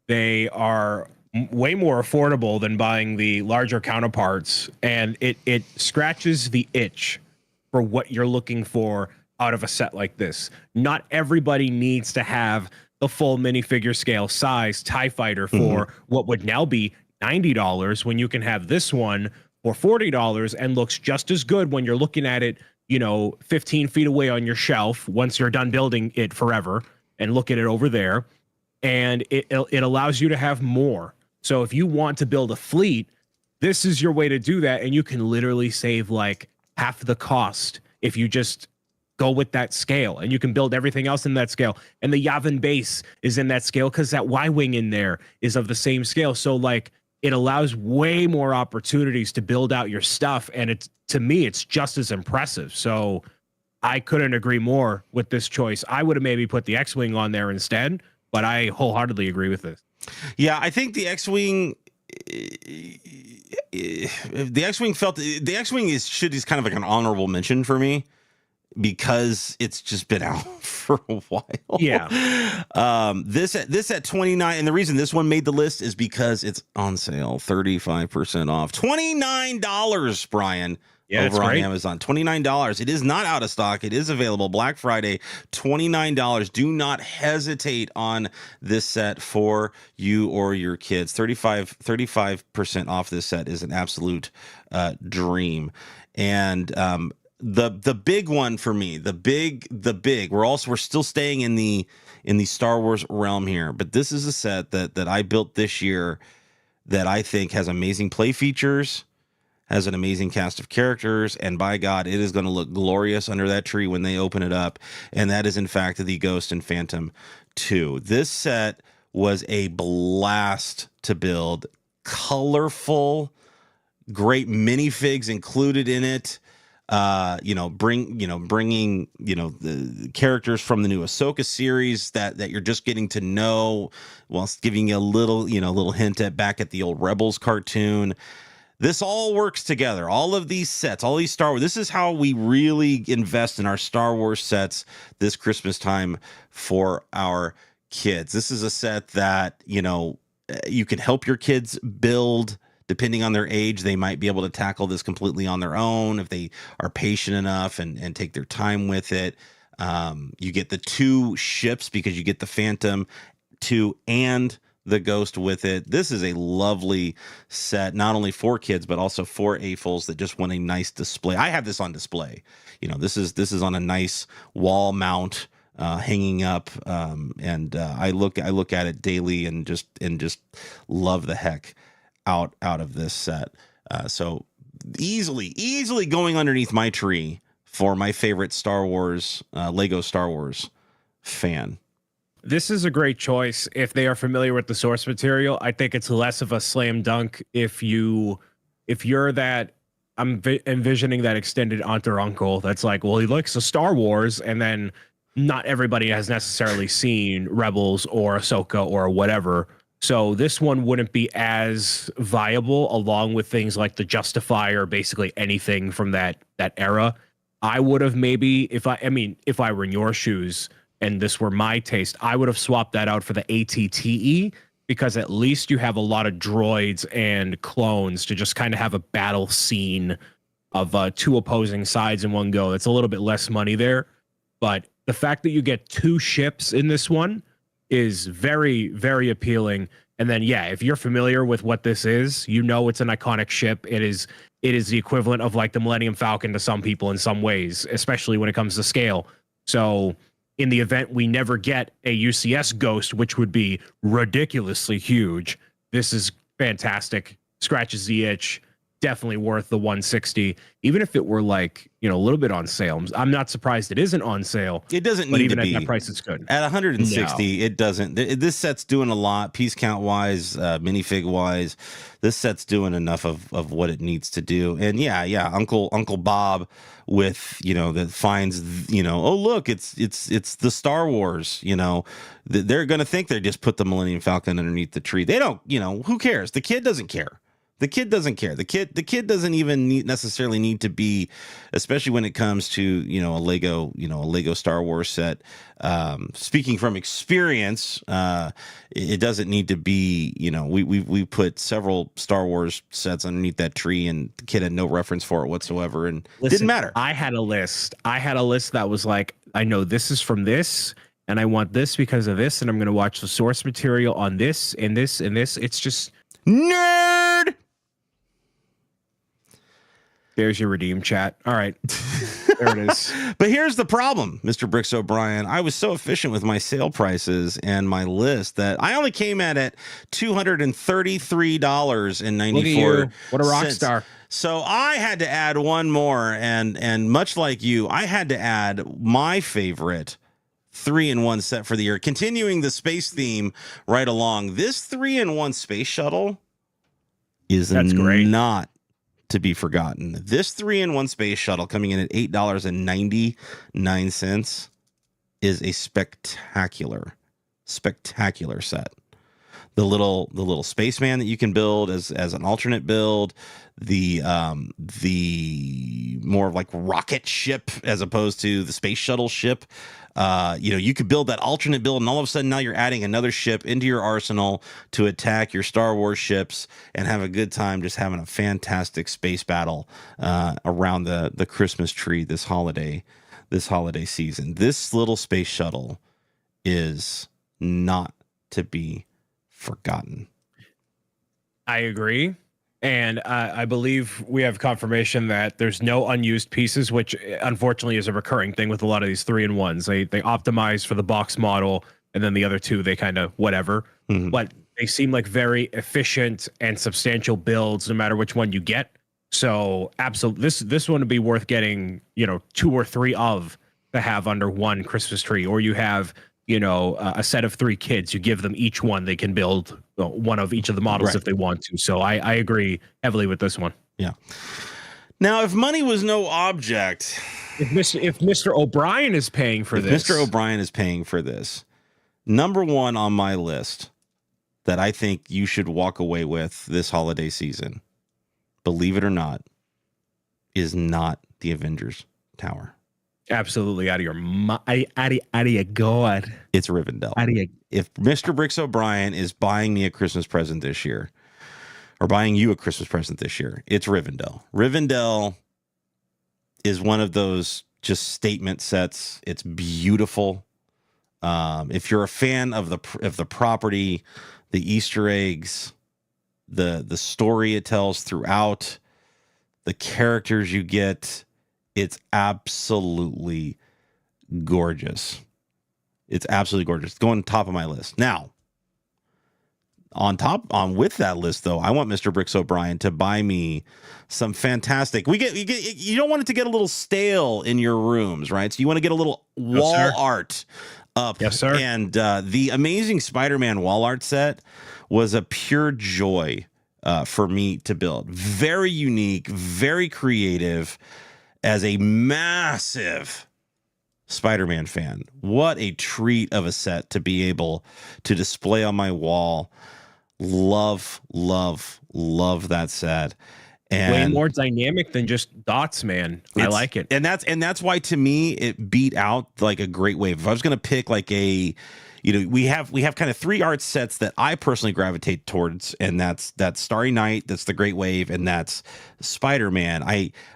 They are way more affordable than buying the larger counterparts, and it scratches the itch for what you're looking for out of a set like this. Not everybody needs to have the full minifigure scale size TIE Fighter for what would now be $90 when you can have this one for $40 and looks just as good when you're looking at it, 15 feet away on your shelf once you're done building it forever, and look at it over there. And it allows you to have more. So if you want to build a fleet, this is your way to do that. And you can literally save like half the cost if you just go with that scale, and you can build everything else in that scale. And the Yavin base is in that scale because that Y-Wing in there is of the same scale. So like, it allows way more opportunities to build out your stuff. And to me, it's just as impressive. So I couldn't agree more with this choice. I would have maybe put the X-Wing on there instead, but I wholeheartedly agree with this. Yeah, I think the X-Wing is kind of like an honorable mention for me, because it's just been out for a while. Yeah. This at 29, and the reason this one made the list is because it's on sale, 35% off, $29, Brian. Yeah, over on Amazon, $29. It is not out of stock. It is available Black Friday, $29. Do not hesitate on this set for you or your kids. 35% off this set is an absolute dream. And the big one for me, the big, we're still staying in the Star Wars realm here, but this is a set that I built this year that I think has amazing play features, has an amazing cast of characters, and by God, it is going to look glorious under that tree when they open it up. And that is, in fact, the Ghost and Phantom 2. This set was a blast to build. Colorful, great minifigs included in it. Bringing the characters from the new Ahsoka series that you're just getting to know, whilst giving you a little hint back at the old Rebels cartoon. This all works together. All of these sets, all these Star Wars. This is how we really invest in our Star Wars sets this Christmas time for our kids. This is a set that, you can help your kids build. Depending on their age, they might be able to tackle this completely on their own if they are patient enough and take their time with it. You get the 2 ships because you get the Phantom 2 and the Ghost with it. This is a lovely set, not only for kids but also for AFOLs that just want a nice display. I have this on display. This is on a nice wall mount, hanging up, and I look at it daily and just love the heck out of this set. So easily going underneath my tree for my favorite Star Wars, Lego Star Wars fan. This is a great choice if they are familiar with the source material. I think it's less of a slam dunk if you're that. I'm envisioning that extended aunt or uncle that's like, well, he likes the Star Wars, and then not everybody has necessarily seen Rebels or Ahsoka or whatever. So this one wouldn't be as viable, along with things like the Justifier, basically anything from that era. I would have maybe, if I were in your shoes and this were my taste, I would have swapped that out for the ATTE, because at least you have a lot of droids and clones to just kind of have a battle scene of two opposing sides in one go. It's a little bit less money there, but the fact that you get two ships in this one is very, very appealing. And then, yeah, if you're familiar with what this is, it's an iconic ship. It is the equivalent of like the Millennium Falcon to some people in some ways, especially when it comes to scale. So in the event we never get a UCS Ghost, which would be ridiculously huge, this is fantastic. Scratches the itch. Definitely worth the $160, even if it were like, a little bit on sale. I'm not surprised it isn't on sale. It doesn't need to be. At that price, it's good. At 160, It doesn't. This set's doing a lot, piece count wise, minifig wise. This set's doing enough of what it needs to do. And yeah, Uncle Bob with that finds oh look, it's the Star Wars. They're gonna think they just put the Millennium Falcon underneath the tree. They don't. Who cares? The kid doesn't care. The kid doesn't care. The kid doesn't even necessarily need to be, especially when it comes to a Lego Star Wars set. Speaking from experience, it doesn't need to be. We put several Star Wars sets underneath that tree, and the kid had no reference for it whatsoever, and didn't matter. I had a list that was like, I know this is from this, and I want this because of this, and I'm going to watch the source material on this and this and this. It's just nerd. There's your redeem, chat. All right. There it is. But here's the problem, Mr. Bricks O'Brien. I was so efficient with my sale prices and my list that I only came at $233.94. What a rock star. So I had to add one more, and much like you, I had to add my favorite 3-in-1 set for the year, continuing the space theme right along. This 3-in-1 space shuttle is not to be forgotten. This 3-in-1 space shuttle coming in at $8.99 is a spectacular set. The little spaceman that you can build as an alternate build, the more of like rocket ship as opposed to the space shuttle ship. You could build that alternate build, and all of a sudden now you're adding another ship into your arsenal to attack your Star Wars ships and have a good time just having a fantastic space battle around the Christmas tree this holiday season. This little space shuttle is not to be forgotten. I agree. And I believe we have confirmation that there's no unused pieces, which unfortunately is a recurring thing with a lot of these 3-in-1s. They optimize for the box model, and then the other two, they kind of whatever. Mm-hmm. But they seem like very efficient and substantial builds, no matter which one you get. So absolutely, this one would be worth getting, 2 or 3 of to have under one Christmas tree. Or you have, a set of 3 kids, you give them each one, they can build one of each of the models if they want to. So I agree heavily with this one. Yeah. Now, if money was no object, if Mr. O'Brien is paying for this, Mr. O'Brien is paying for this, number one on my list that I think you should walk away with this holiday season, believe it or not, is not the Avengers Tower. Absolutely out of your god. It's Rivendell. If Mr. Bricks O'Brien is buying me a Christmas present this year, or buying you a Christmas present this year, it's Rivendell. Rivendell is one of those just statement sets. It's beautiful. If you're a fan of the property, the Easter eggs, the story it tells throughout, the characters you get, it's absolutely gorgeous. It's absolutely gorgeous. It's going top of my list. Now, on with that list though, I want Mr. Bricks O'Brien to buy me some fantastic. You don't want it to get a little stale in your rooms, right? So you want to get a little wall art up. Yes, sir. And the Amazing Spider-Man wall art set was a pure joy for me to build. Very unique, very creative. As a massive Spider-Man fan, what a treat of a set to be able to display on my wall. Love that set. And way more dynamic than just dots, man. I like it. And that's why to me it beat out like a Great Wave. If I was going to pick like a, we have kind of 3 art sets that I personally gravitate towards, and that's Starry Night, that's the Great Wave, and that's Spider-Man.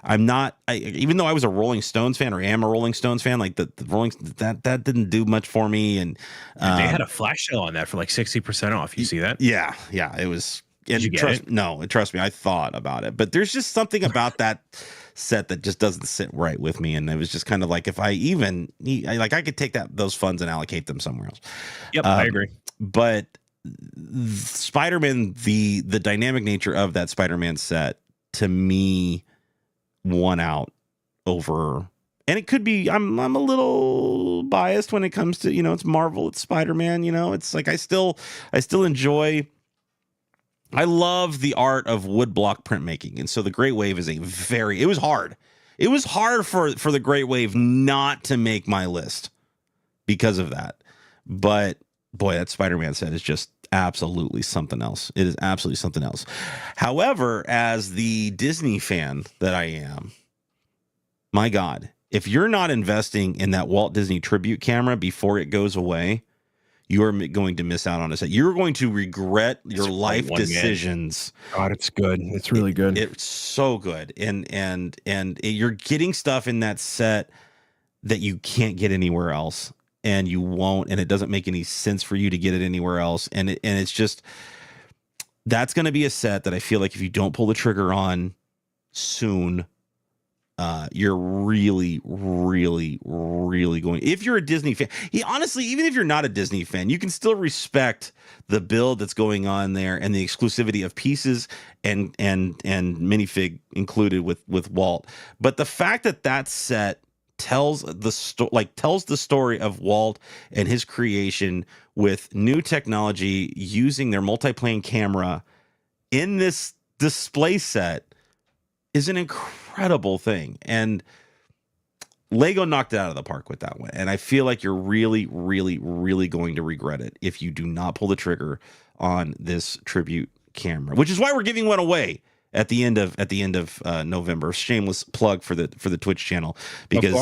I'm not, even though I was a Rolling Stones fan, or am a Rolling Stones fan, like the Rolling, that didn't do much for me. And they had a flash sale on that for like 60% off. You see that? Yeah, it was. And trust me, I thought about it, but there's just something about that set that just doesn't sit right with me. And it was just kind of like, if I could take those funds and allocate them somewhere else. Yep, I agree. But Spider-Man, the dynamic nature of that Spider-Man set to me won out over. And it could be I'm a little biased when it comes to, it's Marvel, it's Spider-Man, it's like I still enjoy. I love the art of woodblock printmaking. And so the Great Wave is it was hard. It was hard for the Great Wave not to make my list because of that. But boy, that Spider-Man set is just absolutely something else. It is absolutely something else. However, as the Disney fan that I am, my God, if you're not investing in that Walt Disney tribute camera before it goes away, you're going to miss out on it. You're going to regret your life decisions. God, it's good. It's really good. It's so good. And you're getting stuff in that set that you can't get anywhere else, and you won't, and it doesn't make any sense for you to get it anywhere else. And it's just, that's going to be a set that I feel like if you don't pull the trigger on soon, you're really, really, really going. If you're a Disney fan, honestly, even if you're not a Disney fan, you can still respect the build that's going on there and the exclusivity of pieces and minifig included with Walt. But the fact that set tells the story of Walt and his creation with new technology, using their multiplane camera in this display set, is an incredible thing. And Lego knocked it out of the park with that one. And I feel like you're really, really, really going to regret it if you do not pull the trigger on this tribute camera, which is why we're giving one away at the end of November. Shameless plug for the Twitch channel, because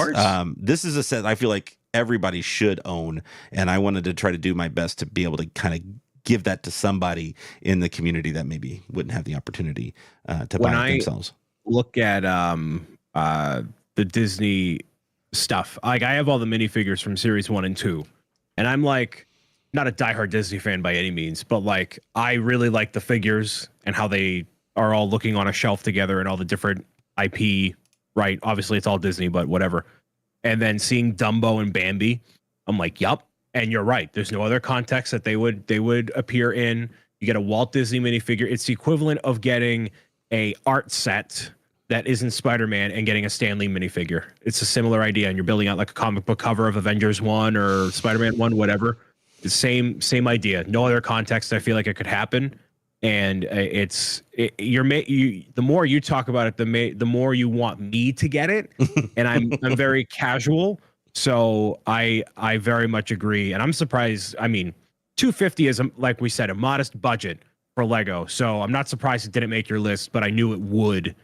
this is a set I feel like everybody should own. And I wanted to try to do my best to be able to kind of give that to somebody in the community that maybe wouldn't have the opportunity to buy it themselves. Look at the Disney stuff. Like, I have all the minifigures from series 1 and 2, and I'm like not a diehard Disney fan by any means, but like I really like the figures and how they are all looking on a shelf together and all the different IP, right? Obviously it's all Disney, but whatever. And then seeing Dumbo and Bambi, I'm like, yup. And you're right. There's no other context that they would appear in. You get a Walt Disney minifigure. It's the equivalent of getting a art set that isn't Spider-Man and getting a Stan Lee minifigure. It's a similar idea, and you're building out like a comic book cover of Avengers 1 or Spider-Man 1, whatever. The same idea. No other context I feel like it could happen. And the more you talk about it, the more you want me to get it. And I'm very casual, so I very much agree. And I'm surprised. I mean, $250 is, like we said, a modest budget for Lego. So I'm not surprised it didn't make your list, but I knew it would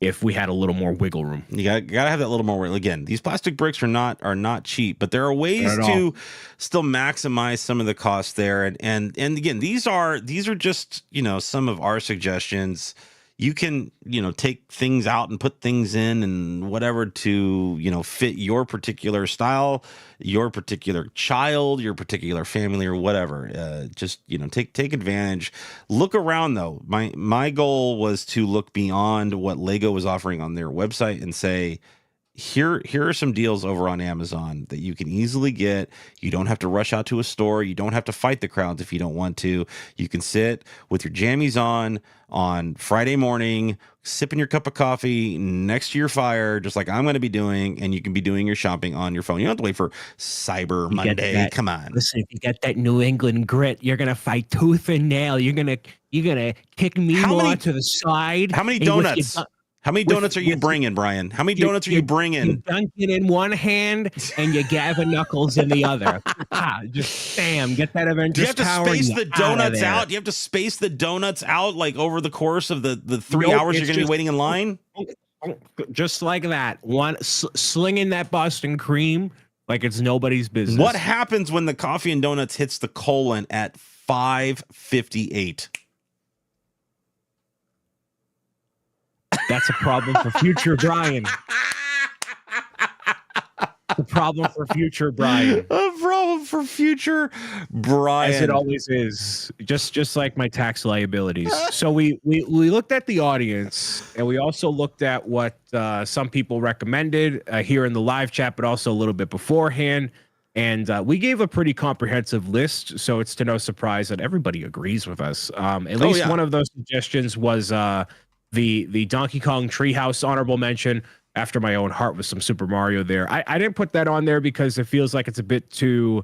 if we had a little more wiggle room. You gotta have that little more wiggle. Again, these plastic bricks are not cheap, but there are ways to still maximize some of the costs there. And again, these are just, some of our suggestions. you can, take things out and put things in and whatever to, fit your particular style, your particular child, your particular family, or whatever. Just, take advantage. Look around though. My goal was to look beyond what Lego was offering on their website and say, here are some deals over on Amazon that you can easily get. You don't have to rush out to a store. You don't have to fight the crowds if you don't want to. You can sit with your jammies on Friday morning, sipping your cup of coffee next to your fire, just like I'm going to be doing, and you can be doing your shopping on your phone. You don't have to wait for Cyber Monday. Come on. Listen, if you get that New England grit, you're going to fight tooth and nail. You're going to kick me more to the side. How many donuts? How many donuts are you bringing, Brian? How many donuts are you bringing? You Dunkin' in one hand and you Gavin Knuckles in the other. Just bam, get that Avengers. Do you have to space the donuts out? Do you have to space the donuts out like over the course of the 3 hours you're going to be waiting in line? Just like that. Slinging that Boston cream like it's nobody's business. What happens when the coffee and donuts hits the colon at 5:58? That's a problem for future Brian. A problem for future Brian. A problem for future Brian. As it always is. Just like my tax liabilities. So we looked at the audience, and we also looked at what some people recommended here in the live chat, but also a little bit beforehand. And we gave a pretty comprehensive list, so it's to no surprise that everybody agrees with us. At least one of those suggestions was the Donkey Kong Treehouse honorable mention, after my own heart, with some Super Mario there. I didn't put that on there because it feels like it's a bit too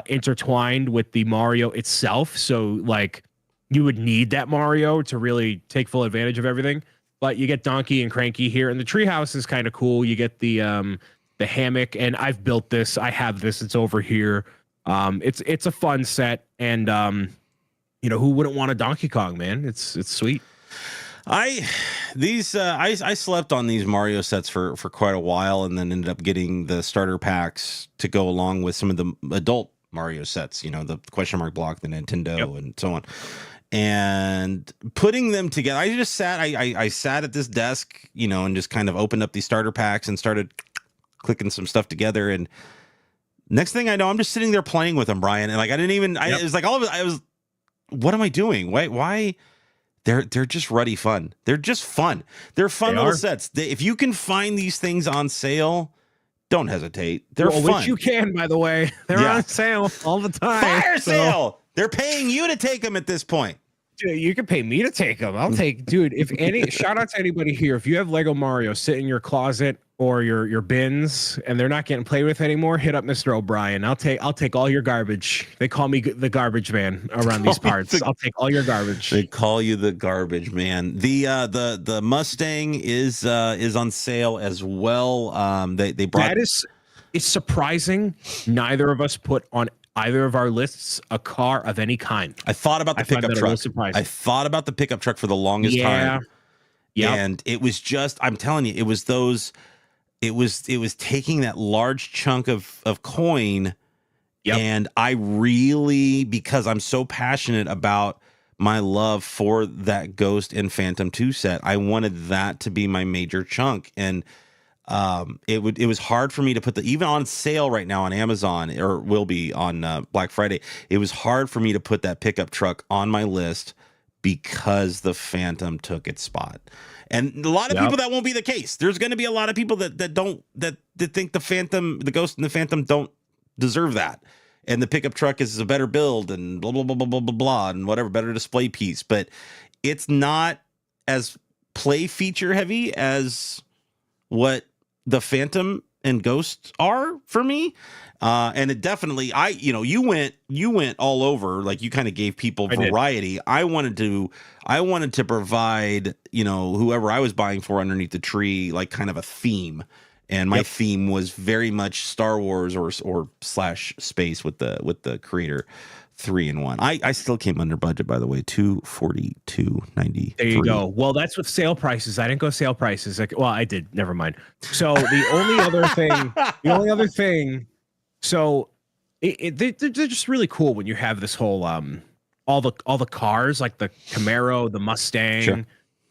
intertwined with the Mario itself. So like you would need that Mario to really take full advantage of everything. But you get Donkey and Cranky here, and the Treehouse is kind of cool. You get the hammock, and I've built this. I have this. It's over here. It's a fun set, and who wouldn't want a Donkey Kong, man? It's sweet. I slept on these Mario sets for quite a while, and then ended up getting the starter packs to go along with some of the adult Mario sets, the question mark block, the Nintendo, and so on. And putting them together, I just sat, I sat at this desk, and just kind of opened up these starter packs and started clicking some stuff together. And next thing I know, I'm just sitting there playing with them, Brian. And like, I didn't even, it was like all of it. I was, what am I doing? Why? They're just ruddy fun. They're just fun. They're fun little sets. If you can find these things on sale, don't hesitate. They're fun. Which you can, by the way. They're on sale all the time. Fire sale. They're paying you to take them at this point. Dude, you can pay me to take them. I'll take, dude. Shout out to anybody here. If you have Lego Mario sit in your closet or your bins and they're not getting played with anymore, hit up Mr. O'Brien. I'll take all your garbage. They call me the garbage man around these parts. I'll take all your garbage. They call you the garbage man. The Mustang is on sale as well. They brought it's surprising. Neither of us put on either of our lists a car of any kind. I thought about the pickup truck. I thought about the pickup truck for the longest time. Yeah. And it was just, I'm telling you, it was taking that large chunk of coin. Yep. And I really, because I'm so passionate about my love for that Ghost and Phantom 2 set, I wanted that to be my major chunk. And it was hard for me to put even on sale right now on Amazon, or will be on Black Friday. It was hard for me to put that pickup truck on my list because the Phantom took its spot. And a lot of people, that won't be the case. There's going to be a lot of people that think the Ghost and the Phantom don't deserve that. And the pickup truck is a better build and blah, blah, blah, blah, blah, blah, blah, and whatever, better display piece. But it's not as play feature heavy as what the Phantom and Ghost are for me. And it definitely, you went all over, like you kind of gave people variety. I wanted to provide, whoever I was buying for underneath the tree, like kind of a theme. And my theme was very much Star Wars or / space with the creator 3-in-1. I still came under budget, by the way, $242.93. There you go. Well, that's with sale prices. I didn't go sale prices. I did. Never mind. So the only other thing. So they're just really cool when you have this whole all the cars, like the Camaro, the Mustang,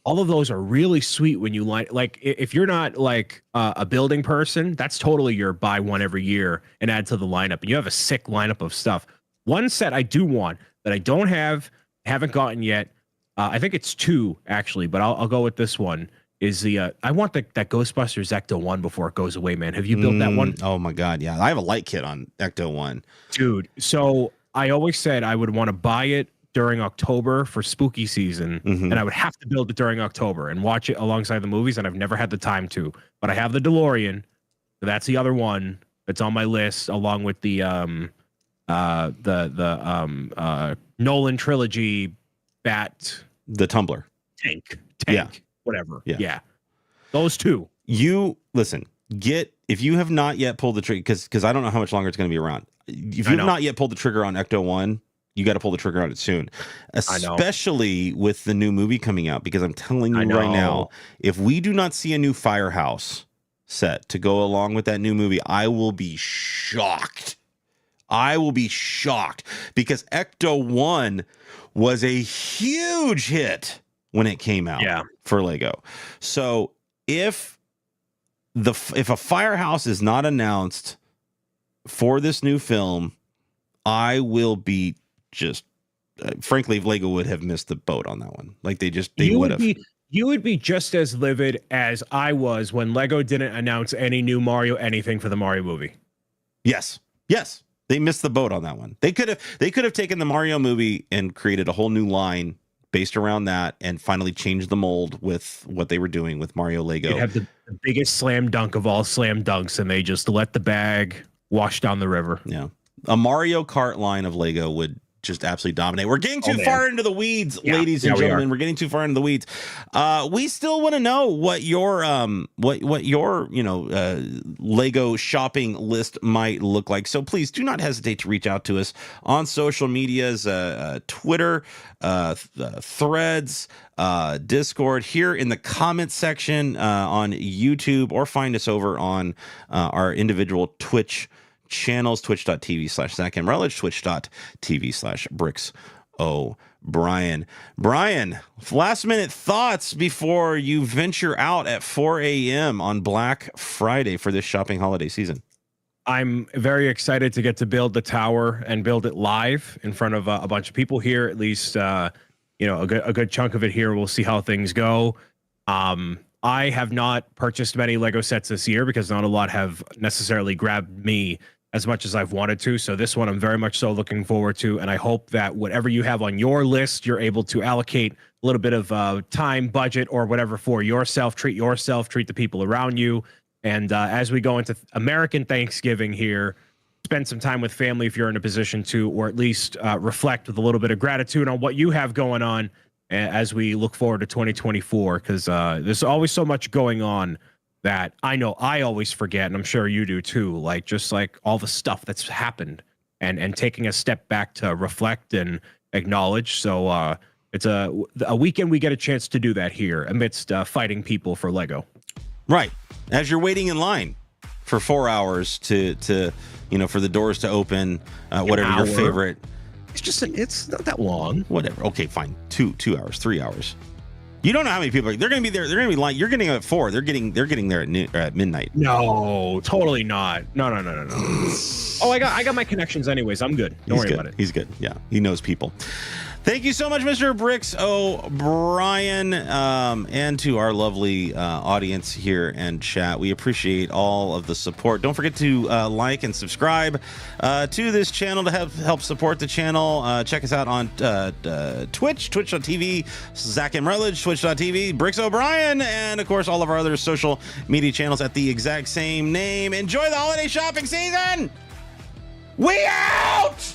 all of those are really sweet when you like if you're not like a building person, that's totally your buy one every year and add to the lineup. And you have a sick lineup of stuff. One set I do want that I don't haven't gotten yet. I think it's 2 actually, but I'll go with this one. Is the I want that Ghostbusters Ecto 1 before it goes away, man. Have you built that one? Oh my god, yeah. I have a light kit on Ecto 1. Dude, so I always said I would want to buy it during October for spooky season, and I would have to build it during October and watch it alongside the movies, and I've never had the time to. But I have the DeLorean. That's the other one that's on my list, along with the Nolan trilogy the Tumbler tank. Yeah. Whatever. Yeah. Those 2. You listen, if you have not yet pulled the trigger, because I don't know how much longer it's going to be around. If you've not yet pulled the trigger on Ecto 1, you got to pull the trigger on it soon, especially with the new movie coming out, because I'm telling you right now, if we do not see a new Firehouse set to go along with that new movie, I will be shocked. Because Ecto 1 was a huge hit when it came out for Lego. So if a Firehouse is not announced for this new film, I will be just frankly, Lego would have missed the boat on that one. Like they would have. You would be just as livid as I was when Lego didn't announce any new Mario anything for the Mario movie. Yes. They missed the boat on that one. They could have taken the Mario movie and created a whole new line based around that and finally changed the mold with what they were doing with Mario Lego. They have the biggest slam dunk of all slam dunks, and they just let the bag wash down the river. Yeah. A Mario Kart line of Lego would just absolutely dominate. We're getting too far into the weeds, ladies and gentlemen. We're getting too far into the weeds. We still want to know what your Lego shopping list might look like. So please do not hesitate to reach out to us on social medias, Twitter, Threads, Discord, here in the comment section on YouTube, or find us over on our individual Twitch channels, twitch.tv/ZachMRelledge, twitch.tv/Bricks O'Brien. Brian, last minute thoughts before you venture out at 4 a.m. on Black Friday for this shopping holiday season. I'm very excited to get to build the tower and build it live in front of a bunch of people here. At least, a good chunk of it here. We'll see how things go. I have not purchased many Lego sets this year because not a lot have necessarily grabbed me as much as I've wanted to. So this one I'm very much so looking forward to. And I hope that whatever you have on your list, you're able to allocate a little bit of time, budget, or whatever for yourself. Treat the people around you. And as we go into American Thanksgiving here, spend some time with family if you're in a position to, or at least reflect with a little bit of gratitude on what you have going on as we look forward to 2024, because there's always so much going on that I know I always forget, and I'm sure you do too, like just like all the stuff that's happened and taking a step back to reflect and acknowledge. So it's a weekend we get a chance to do that here amidst fighting people for Lego. Right. As you're waiting in line for 4 hours to for the doors to open, whatever your favorite. It's not that long. Whatever. Okay, fine. 2 hours, 3 hours. You don't know how many people they're going to be there. They're going to be like, you're getting at 4. They're getting there at midnight. No, totally not. No. Oh, I got my connections anyways. I'm good. Don't worry about it. He's good. Yeah, he knows people. Thank you so much, Mr. Bricks O'Brien, and to our lovely audience here and chat. We appreciate all of the support. Don't forget to like and subscribe to this channel to help support the channel. Check us out on Twitch, twitch.tv, ZachMRelledge, twitch.tv, Bricks O'Brien, and of course all of our other social media channels at the exact same name. Enjoy the holiday shopping season! We out!